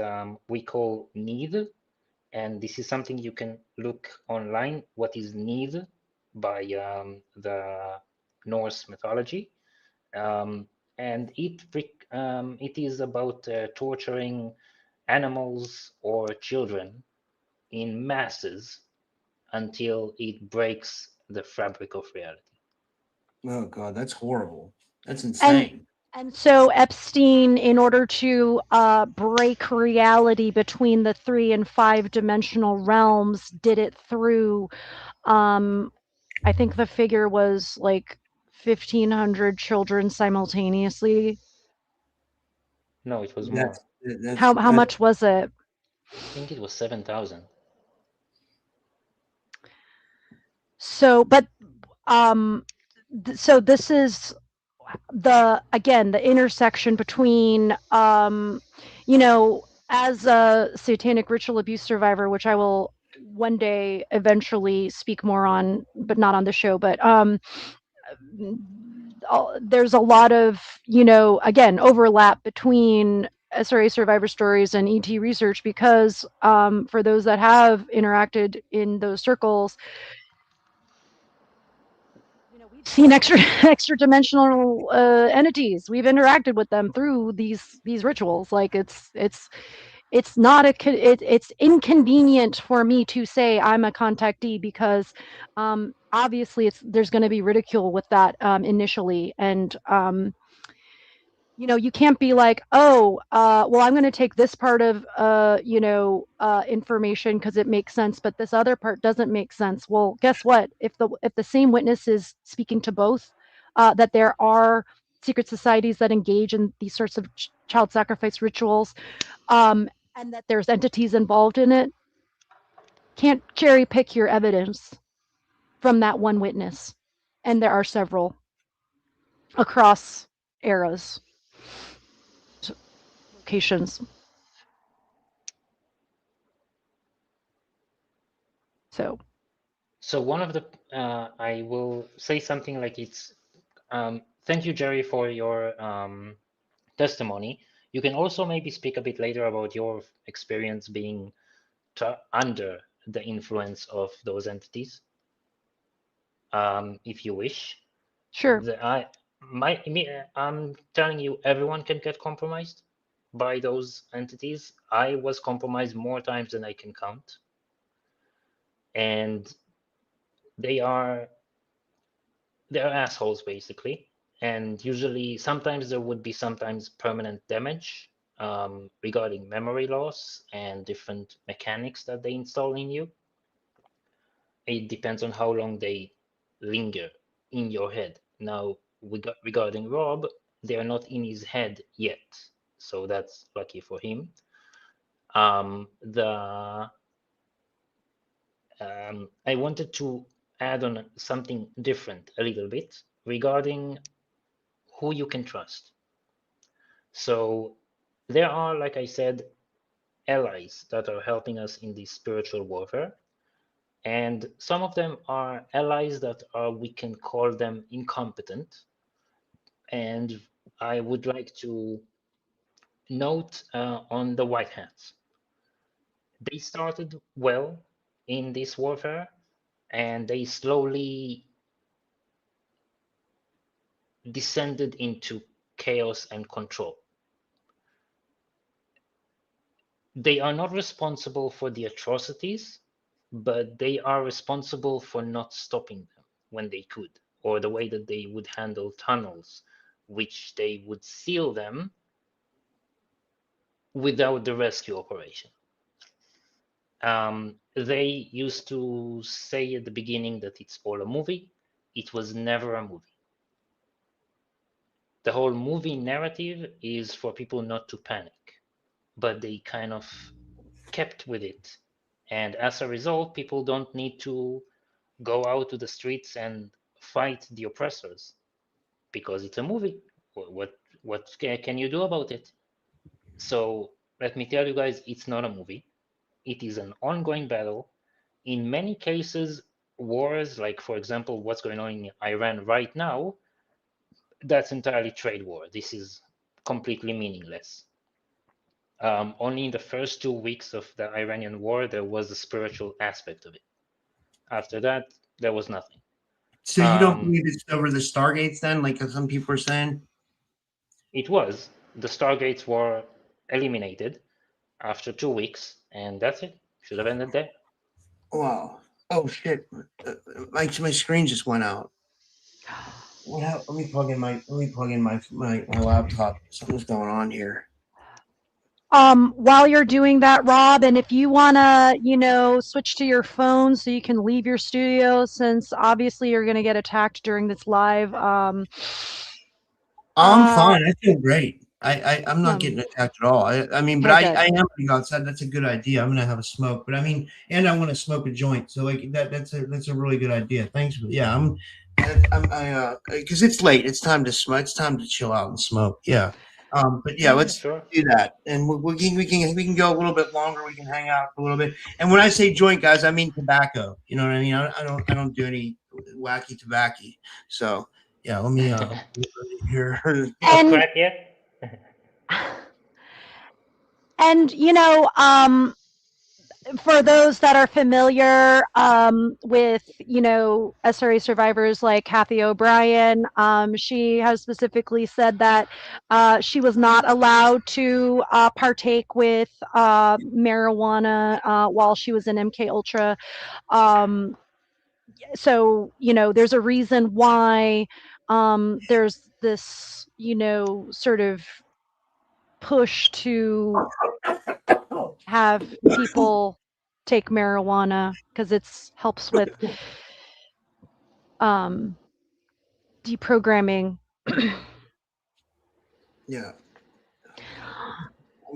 we call need. And this is something you can look online. What is need by the Norse mythology? And it is about torturing animals or children in masses until it breaks the fabric of reality. Oh God, that's horrible. That's And insane. and so Epstein, in order to break reality between the 3 and 5 dimensional realms, did it through, I think the figure was like 1,500 children simultaneously. No, it was That's more. that's How much was it? I think it was 7,000. So, but so this is the intersection between as a satanic ritual abuse survivor, which I will one day eventually speak more on, but not on the show. But there's a lot of again overlap between SRA survivor stories and ET research, because for those that have interacted in those circles, we've seen extra dimensional entities. We've interacted with them through these rituals. Like it's not it's inconvenient for me to say I'm a contactee, because obviously there's going to be ridicule with that initially, and you can't be like, oh, well, I'm going to take this part of information because it makes sense, but this other part doesn't make sense. Well, guess what? If the same witness is speaking to both, that there are secret societies that engage in these sorts of child sacrifice rituals, and that there's entities involved in it, can't cherry pick your evidence from that one witness, and there are several across eras, locations. So one of the I will say something like it's thank you, Geri, for your testimony. You can also maybe speak a bit later about your experience being under the influence of those entities, if you wish. Sure. I'm telling you, everyone can get compromised by those entities. I was compromised more times than I can count, and they're assholes basically. And usually, sometimes there would be sometimes permanent damage regarding memory loss and different mechanics that they install in you. It depends on how long they linger in your head. Now, regarding Rob, they are not in his head yet, so that's lucky for him. I wanted to add on something different a little bit regarding who you can trust. So there are, like I said, allies that are helping us in this spiritual warfare. And some of them are allies that are, we can call them incompetent. And I would like to note on the white hats. They started well in this warfare, and they slowly descended into chaos and control. They are not responsible for the atrocities, but they are responsible for not stopping them when they could, or the way that they would handle tunnels, which they would seal them without the rescue operation. They used to say at the beginning that it's all a movie. It was never a movie. The whole movie narrative is for people not to panic, but they kind of kept with it. And as a result, people don't need to go out to the streets and fight the oppressors because it's a movie. What can you do about it? So let me tell you guys, it's not a movie. It is an ongoing battle. In many cases, wars, like for example, what's going on in Iran right now, that's entirely trade war. This is completely meaningless. Only in the first 2 weeks of the Iranian war, there was a spiritual aspect of it. After that, there was nothing. So you don't believe it's over the Stargates then, like some people are saying? It was. The Stargates were eliminated after 2 weeks, and that's it. Should have ended there. Wow. Oh shit! My screen just went out. Let me plug in my laptop. Something's going on here. While you're doing that, Rob, and if you want to, switch to your phone so you can leave your studio, since obviously you're going to get attacked during this live. I'm fine. I feel great. I'm not getting attacked at all. I mean, but I am going to go outside. That's a good idea. I'm going to have a smoke, but I mean, and I want to smoke a joint. So like that's a really good idea. Thanks for because it's late. It's time to smoke. It's time to chill out and smoke. Yeah. But yeah, let's do that, and we can go a little bit longer. We can hang out a little bit. And when I say joint, guys, I mean tobacco. You know what I mean? I don't do any wacky tobacco. So yeah, let me here. Crack yet? And for those that are familiar with, SRA survivors like Kathy O'Brien, she has specifically said that she was not allowed to partake with marijuana while she was in MK Ultra. So, there's a reason why there's this, sort of push to have people take marijuana because it helps with deprogramming. Yeah.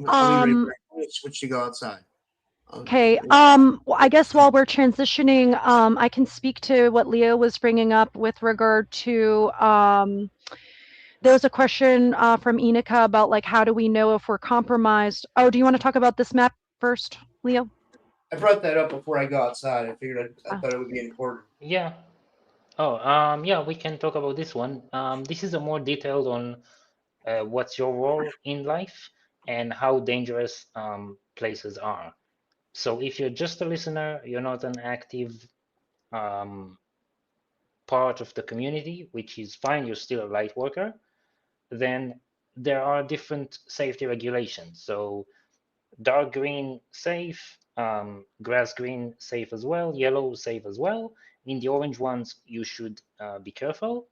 I'll be ready for switch to go outside. Okay. Well, I guess while we're transitioning, I can speak to what Lio was bringing up with regard to There was a question from Enika about like how do we know if we're compromised? Oh, do you want to talk about this map first, Leo? I brought that up before I go outside. I figured I Oh. thought it would be important. Yeah. Oh, yeah, we can talk about this one. This is a more detailed on what's your role in life and how dangerous places are. So if you're just a listener, you're not an active um, part of the community, which is fine, you're still a light worker, then there are different safety regulations. So dark green safe, grass green safe as well, yellow safe as well. In the orange ones, you should be careful.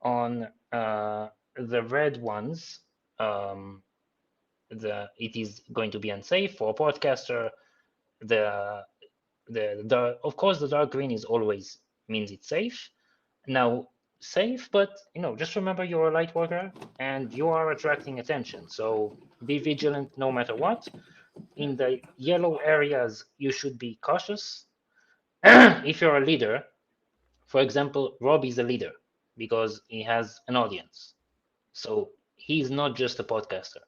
On the red ones, um, it is going to be unsafe for a podcaster. The of course the dark green is always means it's safe. Now safe, but just remember you're a light worker and you are attracting attention. So be vigilant no matter what. In the yellow areas, you should be cautious. If you're a leader, for example, Rob is a leader because he has an audience. So he's not just a podcaster.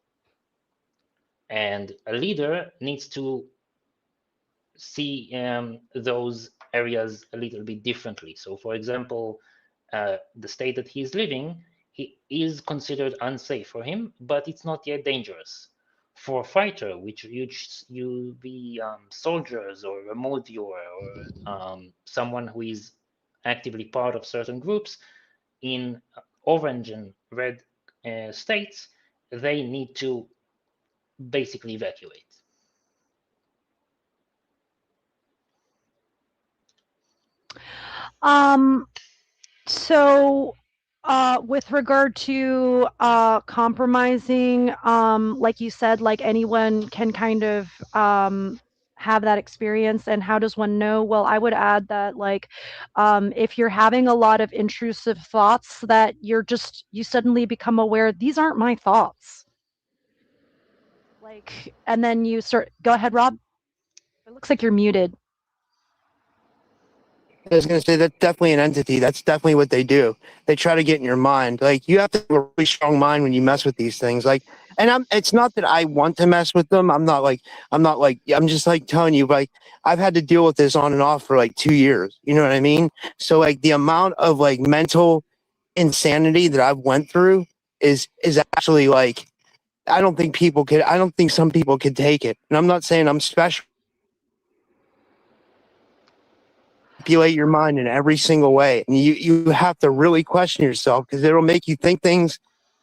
And a leader needs to see those areas a little bit differently. So, for example, the state that he's living, he is considered unsafe for him, but it's not yet dangerous. For a fighter, which you be soldiers or remote viewer or someone who is actively part of certain groups in orange and red states, they need to basically evacuate. Um, so with regard to compromising, like you said, like anyone can kind of have that experience. And how does one know? Well, I would add that like if you're having a lot of intrusive thoughts that you suddenly become aware these aren't my thoughts. Like, and then you start, go ahead, Rob. It looks like you're muted. I was going to say that's definitely an entity. That's definitely what they do. They try to get in your mind. Like you have to have a really strong mind when you mess with these things. Like, and it's not that I want to mess with them. I'm just like telling you, like, I've had to deal with this on and off for like 2 years. You know what I mean? So like the amount of like mental insanity that I've went through is actually like, I don't think some people could take it. And I'm not saying I'm special. Manipulate your mind in every single way, and you have to really question yourself because it'll make you think things.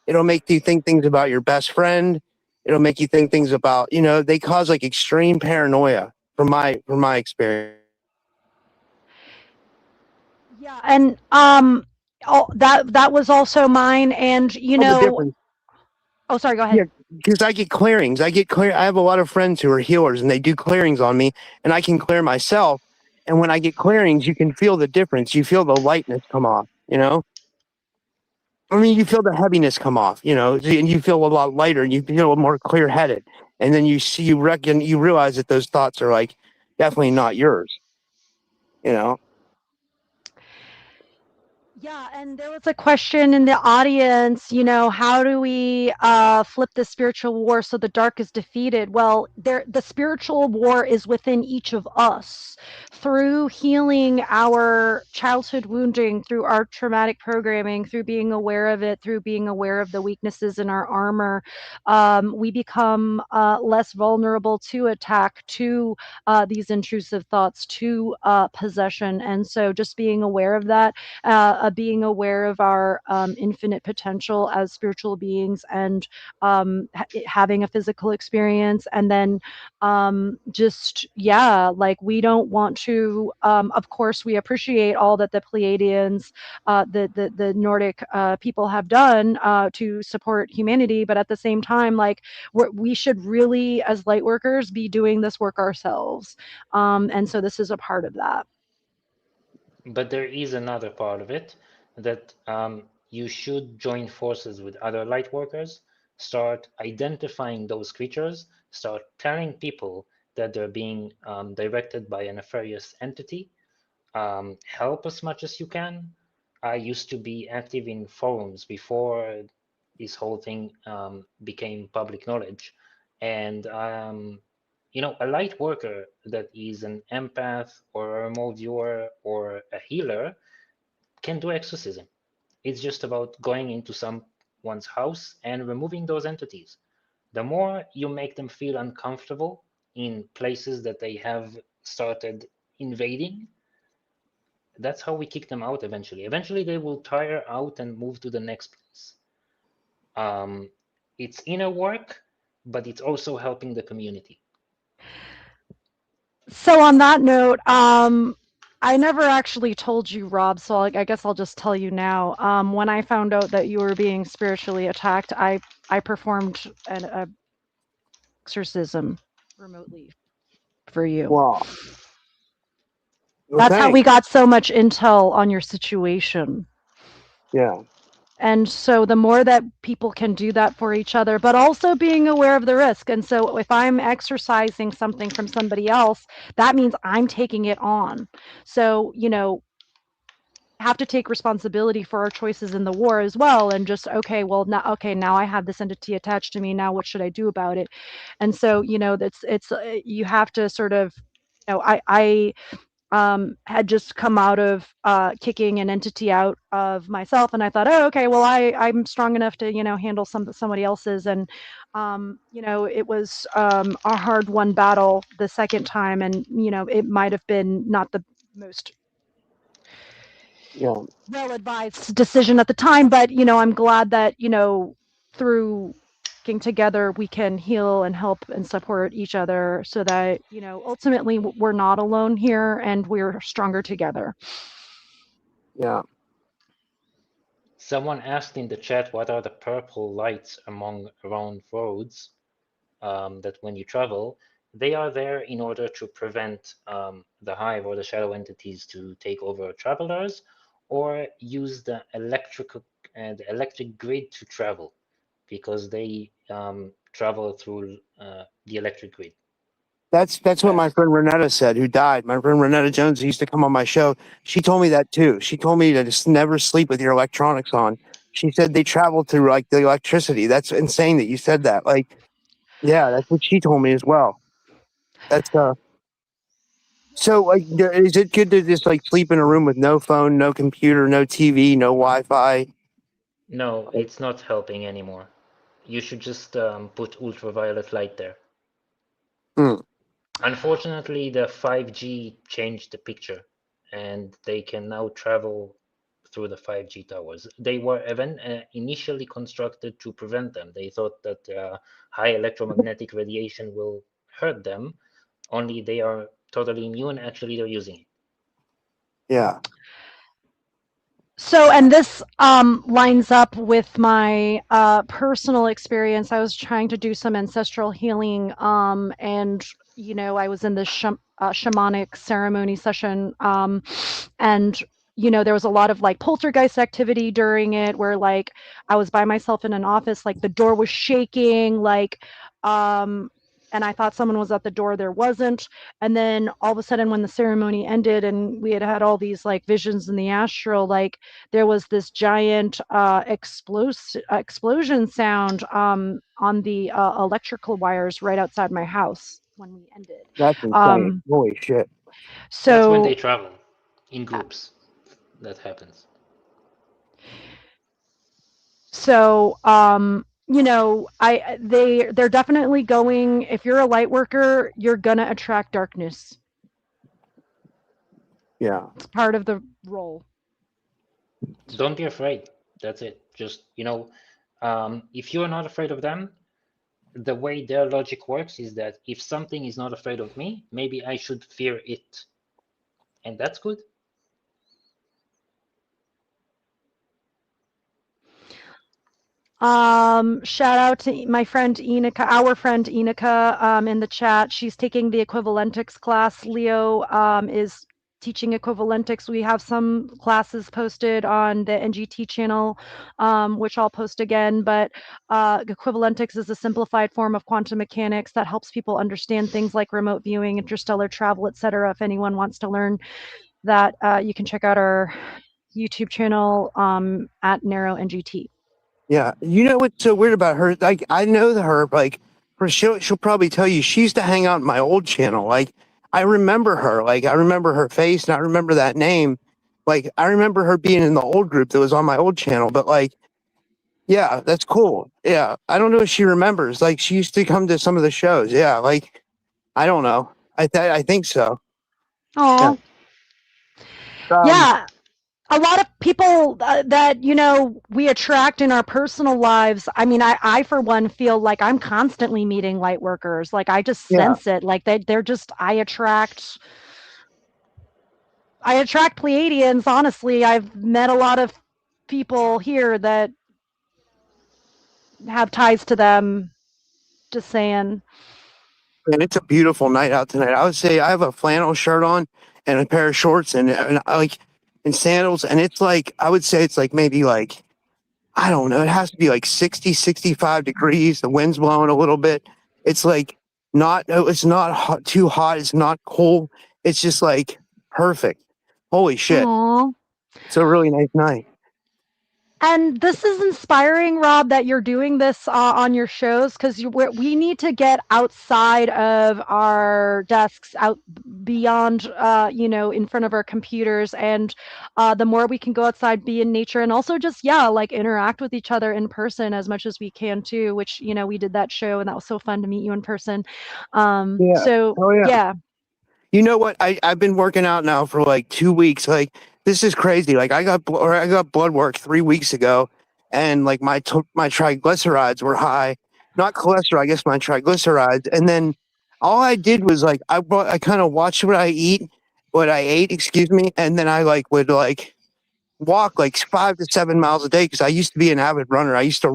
It'll make you think things about your best friend. It'll make you think things about they cause like extreme paranoia from my experience. Yeah, and that was also mine. And All the difference. oh, sorry, go ahead. Yeah, because I get clearings. I have a lot of friends who are healers, and they do clearings on me, and I can clear myself. And when I get clearings, you can feel the difference. You feel the lightness come off. I mean, you feel the heaviness come off, and you feel a lot lighter, and you feel more clear headed. And then you realize that those thoughts are like definitely not yours. You know, Yeah, and there was a question in the audience, how do we flip the spiritual war so the dark is defeated? Well, the spiritual war is within each of us through healing our childhood wounding, through our traumatic programming, through being aware of it, through being aware of the weaknesses in our armor. We become less vulnerable to attack, to these intrusive thoughts, to possession. And so just being aware of that, being aware of our infinite potential as spiritual beings, and having a physical experience, and then like we don't want to. Of course, we appreciate all that the Pleiadians, the Nordic people have done to support humanity, but at the same time, like we should really, as light workers, be doing this work ourselves, and so this is a part of that. But there is another part of it that you should join forces with other light workers, start identifying those creatures, start telling people that they're being directed by a nefarious entity. Help as much as you can. I used to be active in forums before this whole thing became public knowledge. And a light worker that is an empath or a remote viewer or a healer can do exorcism. It's just about going into someone's house and removing those entities. The more you make them feel uncomfortable in places that they have started invading, that's how we kick them out eventually. Eventually, they will tire out and move to the next place. It's inner work, but it's also helping the community. So on that note, I never actually told you, Rob, so I guess I'll just tell you now. When I found out that you were being spiritually attacked, I performed an exorcism remotely for you. Wow. That's how we got so much intel on your situation. Yeah. And so the more that people can do that for each other, but also being aware of the risk. And so if I'm exercising something from somebody else, that means I'm taking it on. So, have to take responsibility for our choices in the war as well. And just, now I have this entity attached to me. Now what should I do about it? And so, you have to sort of, I had just come out of kicking an entity out of myself, and I thought, oh, okay, well, I'm strong enough to handle somebody else's, and it was a hard-won battle the second time, and it might have been not the most well-advised decision at the time, but I'm glad that through together we can heal and help and support each other so that ultimately we're not alone here and we're stronger together. Yeah. Someone asked in the chat, what are the purple lights around roads that when you travel, they are there in order to prevent the hive or the shadow entities to take over travelers or use the electric grid to travel, because they travel through the electric grid. That's what my friend Renetta said, who died. My friend Renetta Jones, who used to come on my show. She told me that too. She told me to just never sleep with your electronics on. She said they travel through like the electricity. That's insane that you said that. Like, yeah, that's what she told me as well. That's So like, is it good to just like sleep in a room with no phone, no computer, no TV, no Wi-Fi? No, it's not helping anymore. You should just put ultraviolet light there. Mm. Unfortunately, the 5G changed the picture, and they can now travel through the 5G towers. They were initially constructed to prevent them. They thought that high electromagnetic radiation will hurt them, only they are totally immune. Actually, they're using it. Yeah. So, and this lines up with my personal experience. I was trying to do some ancestral healing, and I was in this shamanic ceremony session, and there was a lot of like poltergeist activity during it, where like I was by myself in an office, like the door was shaking, like and I thought someone was at the door. There wasn't. And then all of a sudden, when the ceremony ended and we had all these like visions in the astral, like there was this giant explosion sound on the electrical wires right outside my house when we ended. That's insane. Holy shit. So that's when they travel in groups. That happens. So they're definitely going. If you're a light worker, you're gonna attract darkness. Yeah. It's part of the role. Don't be afraid. That's it. Just if you're not afraid of them, the way their logic works is that if something is not afraid of me, maybe I should fear it, and that's good. Shout out to my friend Enika, our friend Enika, in the chat. She's taking the equivalentics class. Lio is teaching equivalentics. We have some classes posted on the NGT channel, which I'll post again. But equivalentics is a simplified form of quantum mechanics that helps people understand things like remote viewing, interstellar travel, etc. If anyone wants to learn that, you can check out our YouTube channel at Narrow NGT. Yeah. You know what's so weird about her? Like, I know her, like, she'll probably tell you she used to hang out in my old channel. Like, I remember her. Like, I remember her face and I remember that name. Like, I remember her being in the old group that was on my old channel. But, like, yeah, that's cool. Yeah. I don't know if she remembers. Like, she used to come to some of the shows. Yeah. Like, I don't know. I think so. Yeah. Oh, Um, yeah. A lot of people that we attract in our personal lives. I mean, I for one feel like I'm constantly meeting light workers. Like I just yeah. sense it. Like they're just I attract Pleiadians. Honestly, I've met a lot of people here that have ties to them. Just saying. And it's a beautiful night out tonight. I would say I have a flannel shirt on and a pair of shorts and I like and sandals. And it's like, I would say it's like maybe like, I don't know, it has to be like 60, 65 degrees. The wind's blowing a little bit. It's like it's not hot, too hot. It's not cold. It's just like perfect. Holy shit. Aww. It's a really nice night. And this is inspiring, Rob, that you're doing this on your shows because we need to get outside of our desks, out beyond, in front of our computers. And the more we can go outside, be in nature, and also just, like interact with each other in person as much as we can too, which, we did that show and that was so fun to meet you in person. Yeah. So, Oh, yeah. yeah. You know what? I've been working out now for like 2 weeks. Like this is crazy. Like I got blood work 3 weeks ago, and like my triglycerides were high. Not cholesterol, I guess my triglycerides. And then all I did was like I kind of watched what I ate, excuse me, and then I like would like walk like 5 to 7 miles a day because I used to be an avid runner. I used to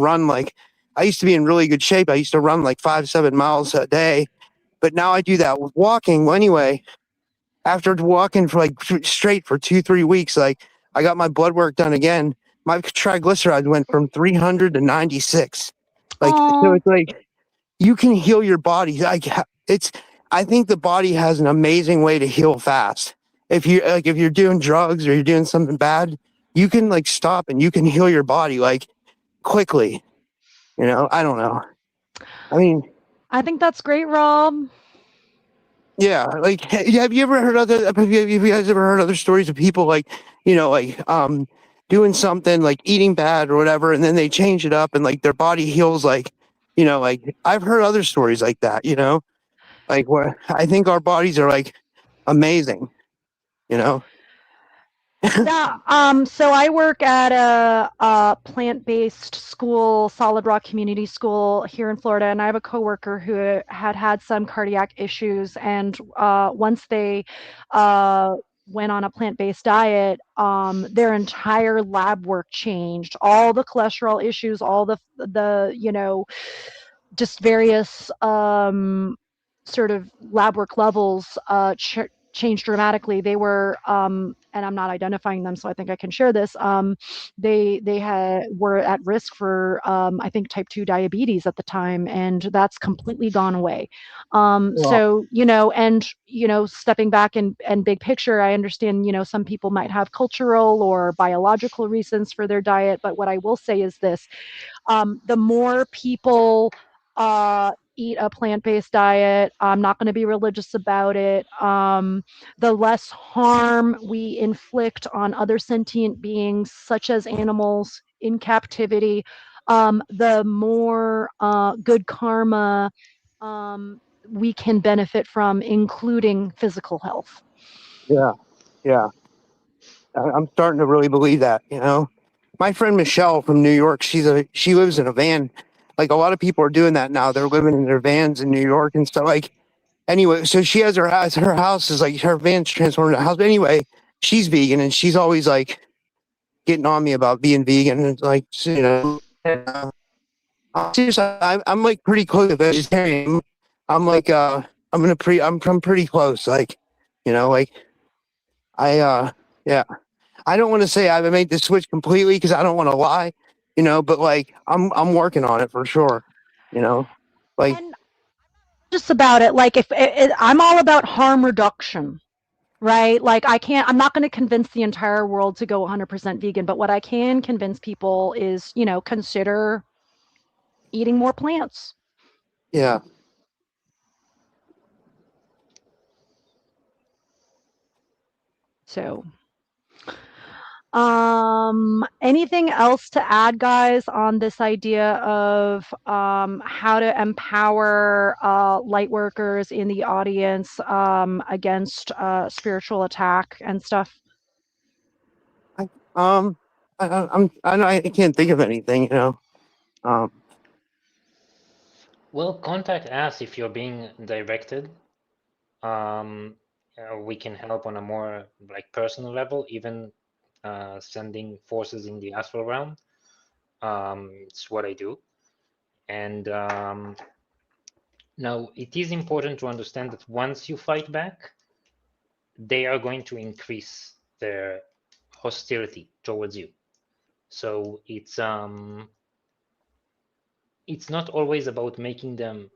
be in really good shape. I used to run like 5 to 7 miles a day, but now I do that with walking. Well, anyway, after walking for like straight for 2, 3 weeks, like I got my blood work done again. My triglycerides went from 300 to 96. Like, so Oh, it's like you can heal your body. Like, I think the body has an amazing way to heal fast. If you're doing drugs or you're doing something bad, you can like stop and you can heal your body like quickly. I don't know. I mean, I think that's great, Rob. yeah, like have you ever heard have you guys ever heard other stories of people like, doing something like eating bad or whatever, and then they change it up and like their body heals like, like I've heard other stories like that, like where I think our bodies are like amazing, you know? Yeah, so I work at a plant-based school, Solid Rock Community School here in Florida, and I have a coworker who had some cardiac issues, and once they went on a plant-based diet, their entire lab work changed. All the cholesterol issues, all the just various sort of lab work levels changed dramatically. They were, and I'm not identifying them, so I think I can share this. They were at risk for, I think, type 2 diabetes at the time, and that's completely gone away. Well, Stepping back and big picture, I understand, some people might have cultural or biological reasons for their diet, but what I will say is this: the more people eat a plant-based diet, I'm not going to be religious about it, the less harm we inflict on other sentient beings, such as animals in captivity, the more good karma we can benefit from, including physical health. yeah, yeah. I'm starting to really believe that, My friend Michelle from New York, she lives in a van. Like a lot of people are doing that now. They're living in their vans in New York and stuff. Like anyway, so she has her house. Her house is like her van's transformed into a house. But anyway, she's vegan and she's always like getting on me about being vegan. And it's like, seriously, I'm like pretty close to vegetarian. I'm like, I'm pretty close. Like, like yeah. I don't want to say I've made the switch completely because I don't want to lie, but like I'm working on it for sure, like And just about it, like if I'm all about harm reduction, right? Like I'm not going to convince the entire world to go 100% vegan, but what I can convince people is, consider eating more plants. Yeah. So, anything else to add, guys, on this idea of how to empower light workers in the audience against spiritual attack and stuff? I can't think of anything, Well, contact us if you're being directed. We can help on a more like personal level, even sending forces in the astral realm. It's what I do. And now it is important to understand that once you fight back, they are going to increase their hostility towards you. So it's not always about making them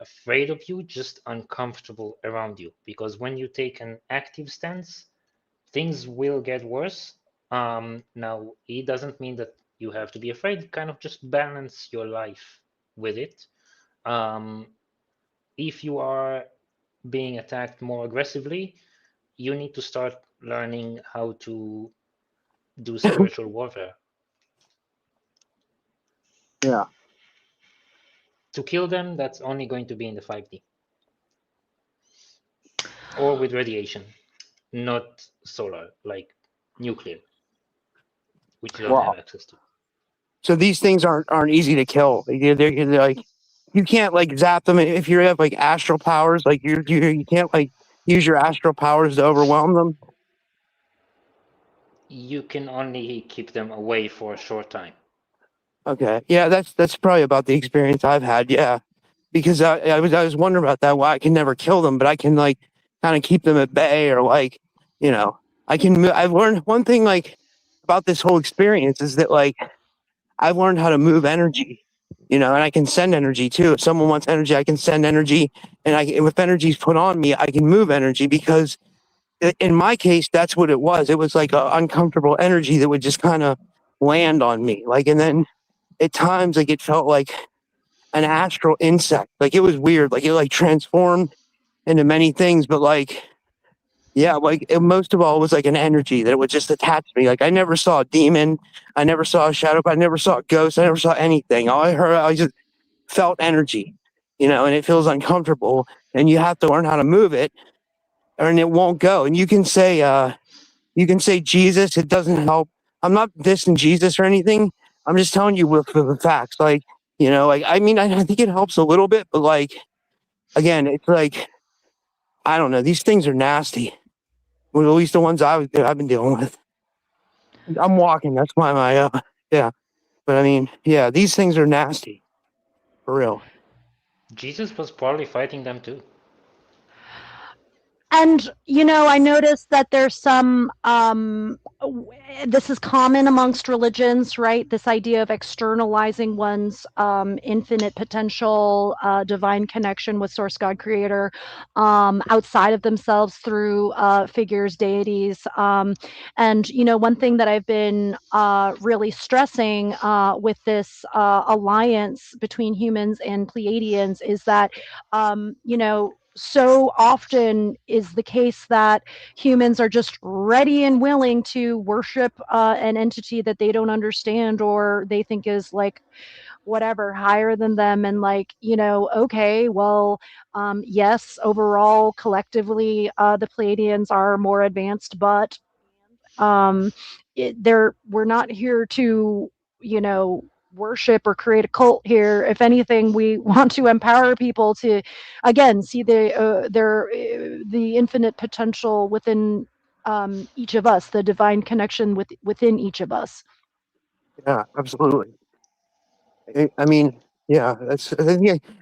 afraid of you, just uncomfortable around you. Because when you take an active stance, things will get worse. Now, it doesn't mean that you have to be afraid. Kind of just balance your life with it. If you are being attacked more aggressively, you need to start learning how to do spiritual warfare. Yeah. To kill them, that's only going to be in the 5D. Or with radiation, not solar, like nuclear, which you don't have access to. So these things aren't easy to kill. They're like, you can't like zap them if you have like astral powers. Like you can't like use your astral powers to overwhelm them. You can only keep them away for a short time. Okay, yeah, that's probably about the experience I've had. Yeah, because I was wondering about that. Why I can never kill them, but I can like kind of keep them at bay, or like I can. I've learned one thing like about this whole experience is that like I've learned how to move energy, and I can send energy too. If someone wants energy, I can send energy, and if energy's put on me, I can move energy because in my case, that's what it was. It was like an uncomfortable energy that would just kind of land on me, like, and then at times, like it felt like an astral insect. Like it was weird. Like it like transformed into many things, but like yeah, like most of all, it was like an energy that would just attach me. Like I never saw a demon, I never saw a shadow, I never saw a ghost, I never saw anything. All I heard, I just felt energy, and it feels uncomfortable, and you have to learn how to move it, or and it won't go. And you can say Jesus, it doesn't help. I'm not dissing Jesus or anything. I'm just telling you with the facts. Like, like I mean, I think it helps a little bit, but like again, it's like I don't know. These things are nasty. Well, at least the ones I've been dealing with. I'm walking. That's why yeah. But I mean, yeah, these things are nasty, for real. Jesus was probably fighting them too. And, I noticed that there's some, this is common amongst religions, right? This idea of externalizing one's infinite potential, divine connection with Source God Creator outside of themselves through figures, deities. And, one thing that I've been really stressing with this alliance between humans and Pleiadians is that, so often is the case that humans are just ready and willing to worship an entity that they don't understand or they think is like whatever higher than them, and like, okay, well, yes, overall collectively the Pleiadians are more advanced, but we're not here to worship or create a cult here. If anything, we want to empower people to again see the infinite potential within each of us, the divine connection within each of us. Yeah, absolutely. I mean, yeah,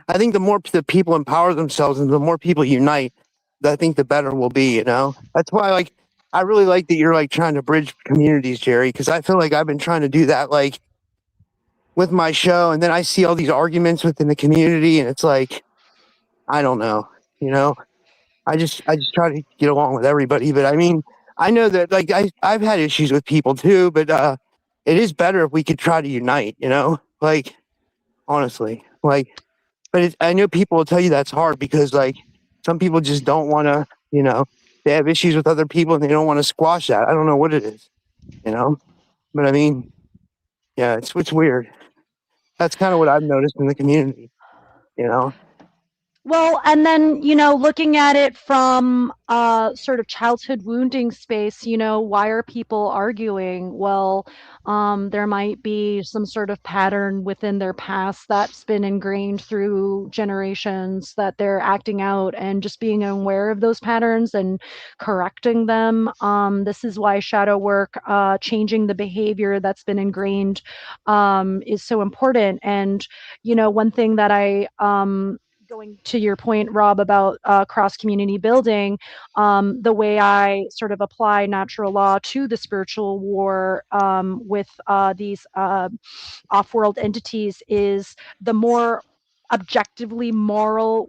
I think the more the people empower themselves and the more people unite, I think the better we'll be. That's why like I really like that you're like trying to bridge communities, Geri, because I feel like I've been trying to do that like with my show, and then I see all these arguments within the community, and it's like I don't know, I just try to get along with everybody. But I mean, I know that like I've had issues with people too, but it is better if we could try to unite, like honestly, like. But I know people will tell you that's hard because like some people just don't want to, they have issues with other people and they don't want to squash that. I don't know what it is, you know. But I mean, yeah, it's weird. That's kind of what I've noticed in the community, you know. Well, and then, looking at it from sort of childhood wounding space, why are people arguing? Well, there might be some sort of pattern within their past that's been ingrained through generations that they're acting out, and just being aware of those patterns and correcting them. This is why shadow work, changing the behavior that's been ingrained, is so important. And, one thing that going to your point, Rob, about cross community building, the way I sort of apply natural law to the spiritual war with these off world entities is the more objectively moral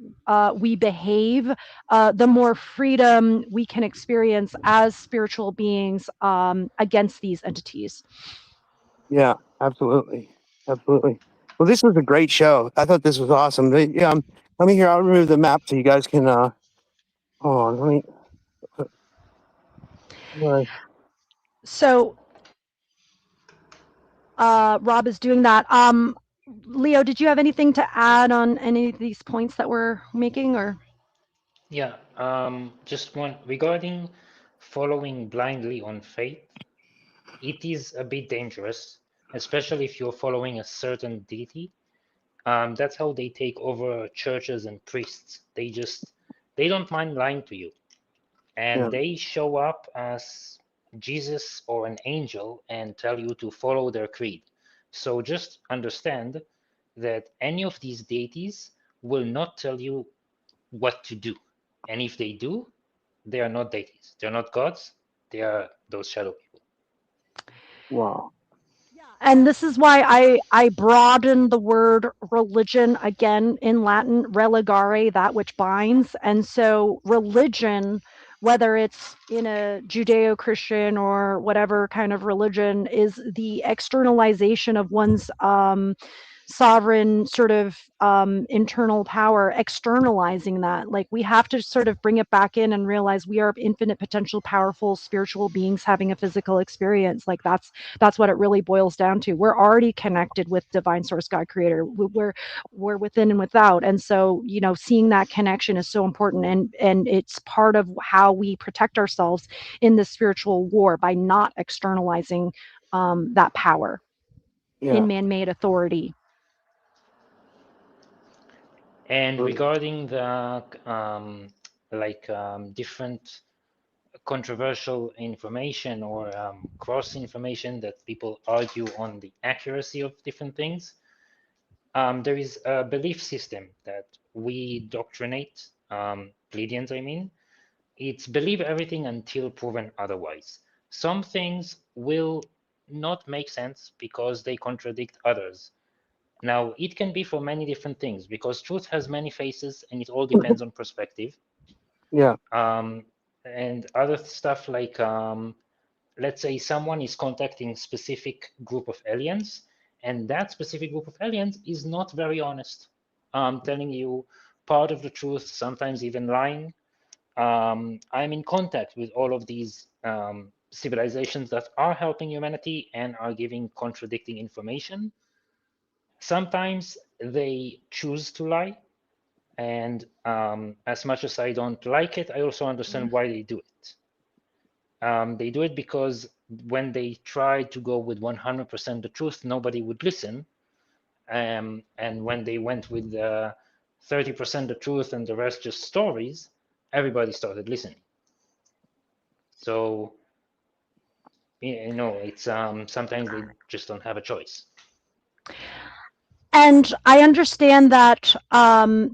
we behave, the more freedom we can experience as spiritual beings against these entities. Yeah, absolutely, absolutely. Well, this was a great show. I thought this was awesome. Yeah, let me here. I'll remove the map so you guys can. Hold on. Let me. Uh, So Rob is doing that. Lio, did you have anything to add on any of these points that we're making, or? Yeah, just one regarding following blindly on faith. It is a bit dangerous, especially if you're following a certain deity. That's how they take over churches and priests. They don't mind lying to you, yeah, and they show up as Jesus or an angel and tell you to follow their creed. So just understand that any of these deities will not tell you what to do. And if they do, they are not deities. They're not gods. They are those shadow people. wow. And this is why I broaden the word religion again in Latin, religare, that which binds. And so religion, whether it's in a Judeo-Christian or whatever kind of religion, is the externalization of one's sovereign sort of internal power, externalizing that. Like, we have to sort of bring it back in and realize we are infinite potential, powerful spiritual beings having a physical experience. Like, that's what it really boils down to. We're already connected with divine source, God creator. We're within and without. And so, seeing that connection is so important. And it's part of how we protect ourselves in this spiritual war, by not externalizing that power Yeah. in man-made authority. And regarding the different controversial information or cross information that people argue on the accuracy of different things, there is a belief system that we doctrinate, Pleiadians, I mean. It's believe everything until proven otherwise. Some things will not make sense because they contradict others. Now, it can be for many different things because truth has many faces and it all depends on perspective. Yeah. And other stuff like, let's say someone is contacting specific group of aliens, and that specific group of aliens is not very honest, telling you part of the truth, sometimes even lying. I'm in contact with all of these civilizations that are helping humanity and are giving contradicting information. Sometimes they choose to lie, and as much as I don't like it, I also understand why they do it. They do it because when they tried to go with 100% the truth, nobody would listen. And when they went with 30% the truth and the rest just stories, everybody started listening. So, it's sometimes they just don't have a choice. And I understand that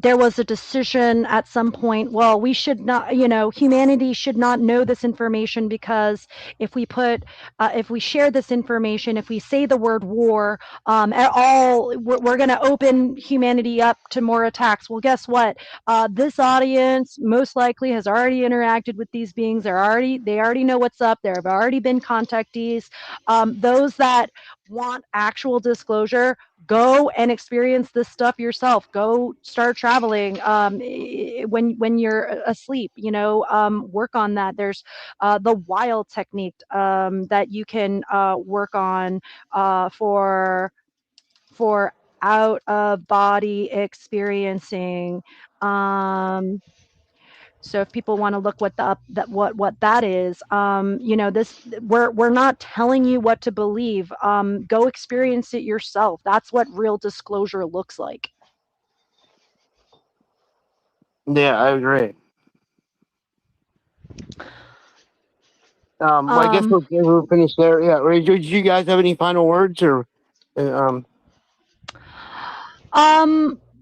there was a decision at some point. Well, we should not, humanity should not know this information because if we share this information, if we say the word war at all, we're going to open humanity up to more attacks. Well, guess what? This audience most likely has already interacted with these beings. They already know what's up. There have already been contactees. Those that want actual disclosure, go and experience this stuff yourself. Go start traveling when you're asleep. Work on that. There's the wild technique that you can work on for out of body experiencing. So if people want to look what that is, this we're not telling you what to believe. Go experience it yourself. That's what real disclosure looks like. Yeah, I agree. Well, I guess we'll finish there. Yeah. Did you guys have any final words or?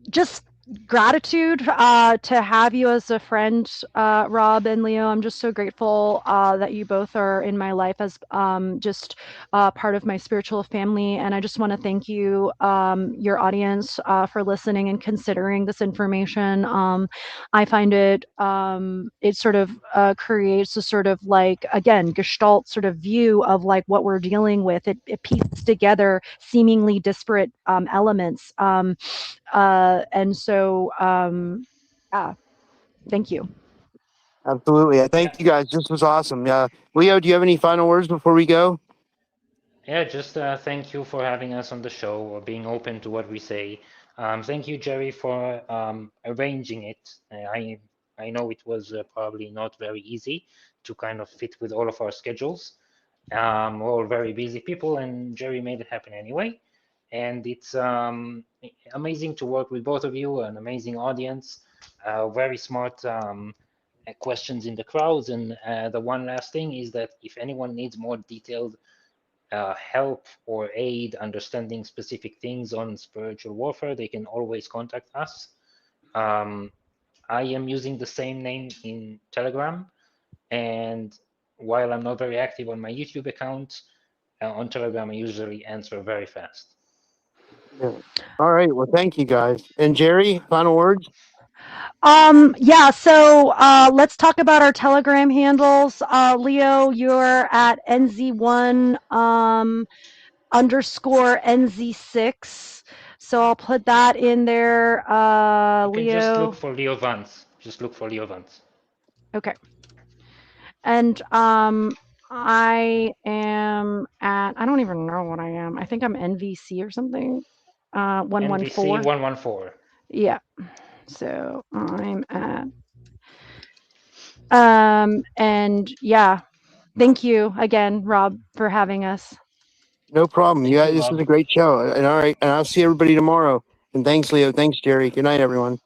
Just gratitude to have you as a friend, Rob and Leo. I'm just so grateful that you both are in my life as just part of my spiritual family. And I just want to thank you, your audience, for listening and considering this information. I find it sort of creates a sort of like, again, gestalt sort of view of like what we're dealing with. It pieces together seemingly disparate elements. And so, thank you. Absolutely. I thank you guys. This was awesome. Yeah. Leo, do you have any final words before we go? Yeah, just thank you for having us on the show or being open to what we say. Thank you, Geri, for arranging it. I know it was probably not very easy to kind of fit with all of our schedules. We're all very busy people, and Geri made it happen anyway. And it's amazing to work with both of you, an amazing audience, very smart questions in the crowds. And the one last thing is that if anyone needs more detailed help or aid understanding specific things on spiritual warfare, they can always contact us. I am using the same name in Telegram, and while I'm not very active on my YouTube account, on Telegram I usually answer very fast. Yeah. All right. Well, thank you guys. And Geri, final words? Yeah, so let's talk about our Telegram handles. Leo, you're at NZ1 _ NZ6. So I'll put that in there. You can Leo. just look for Lio Vans. Just look for Lio Vans. Okay. And I am at, I don't even know what I am. I think I'm NVC or something. 114. NVC 114. Yeah. So I'm at and yeah, thank you again, Rob, for having us. No problem. Thank Yeah, you, this Rob. was a great show. And all right, and I'll see everybody tomorrow. And thanks, Leo. Thanks, Geri. Good night, everyone.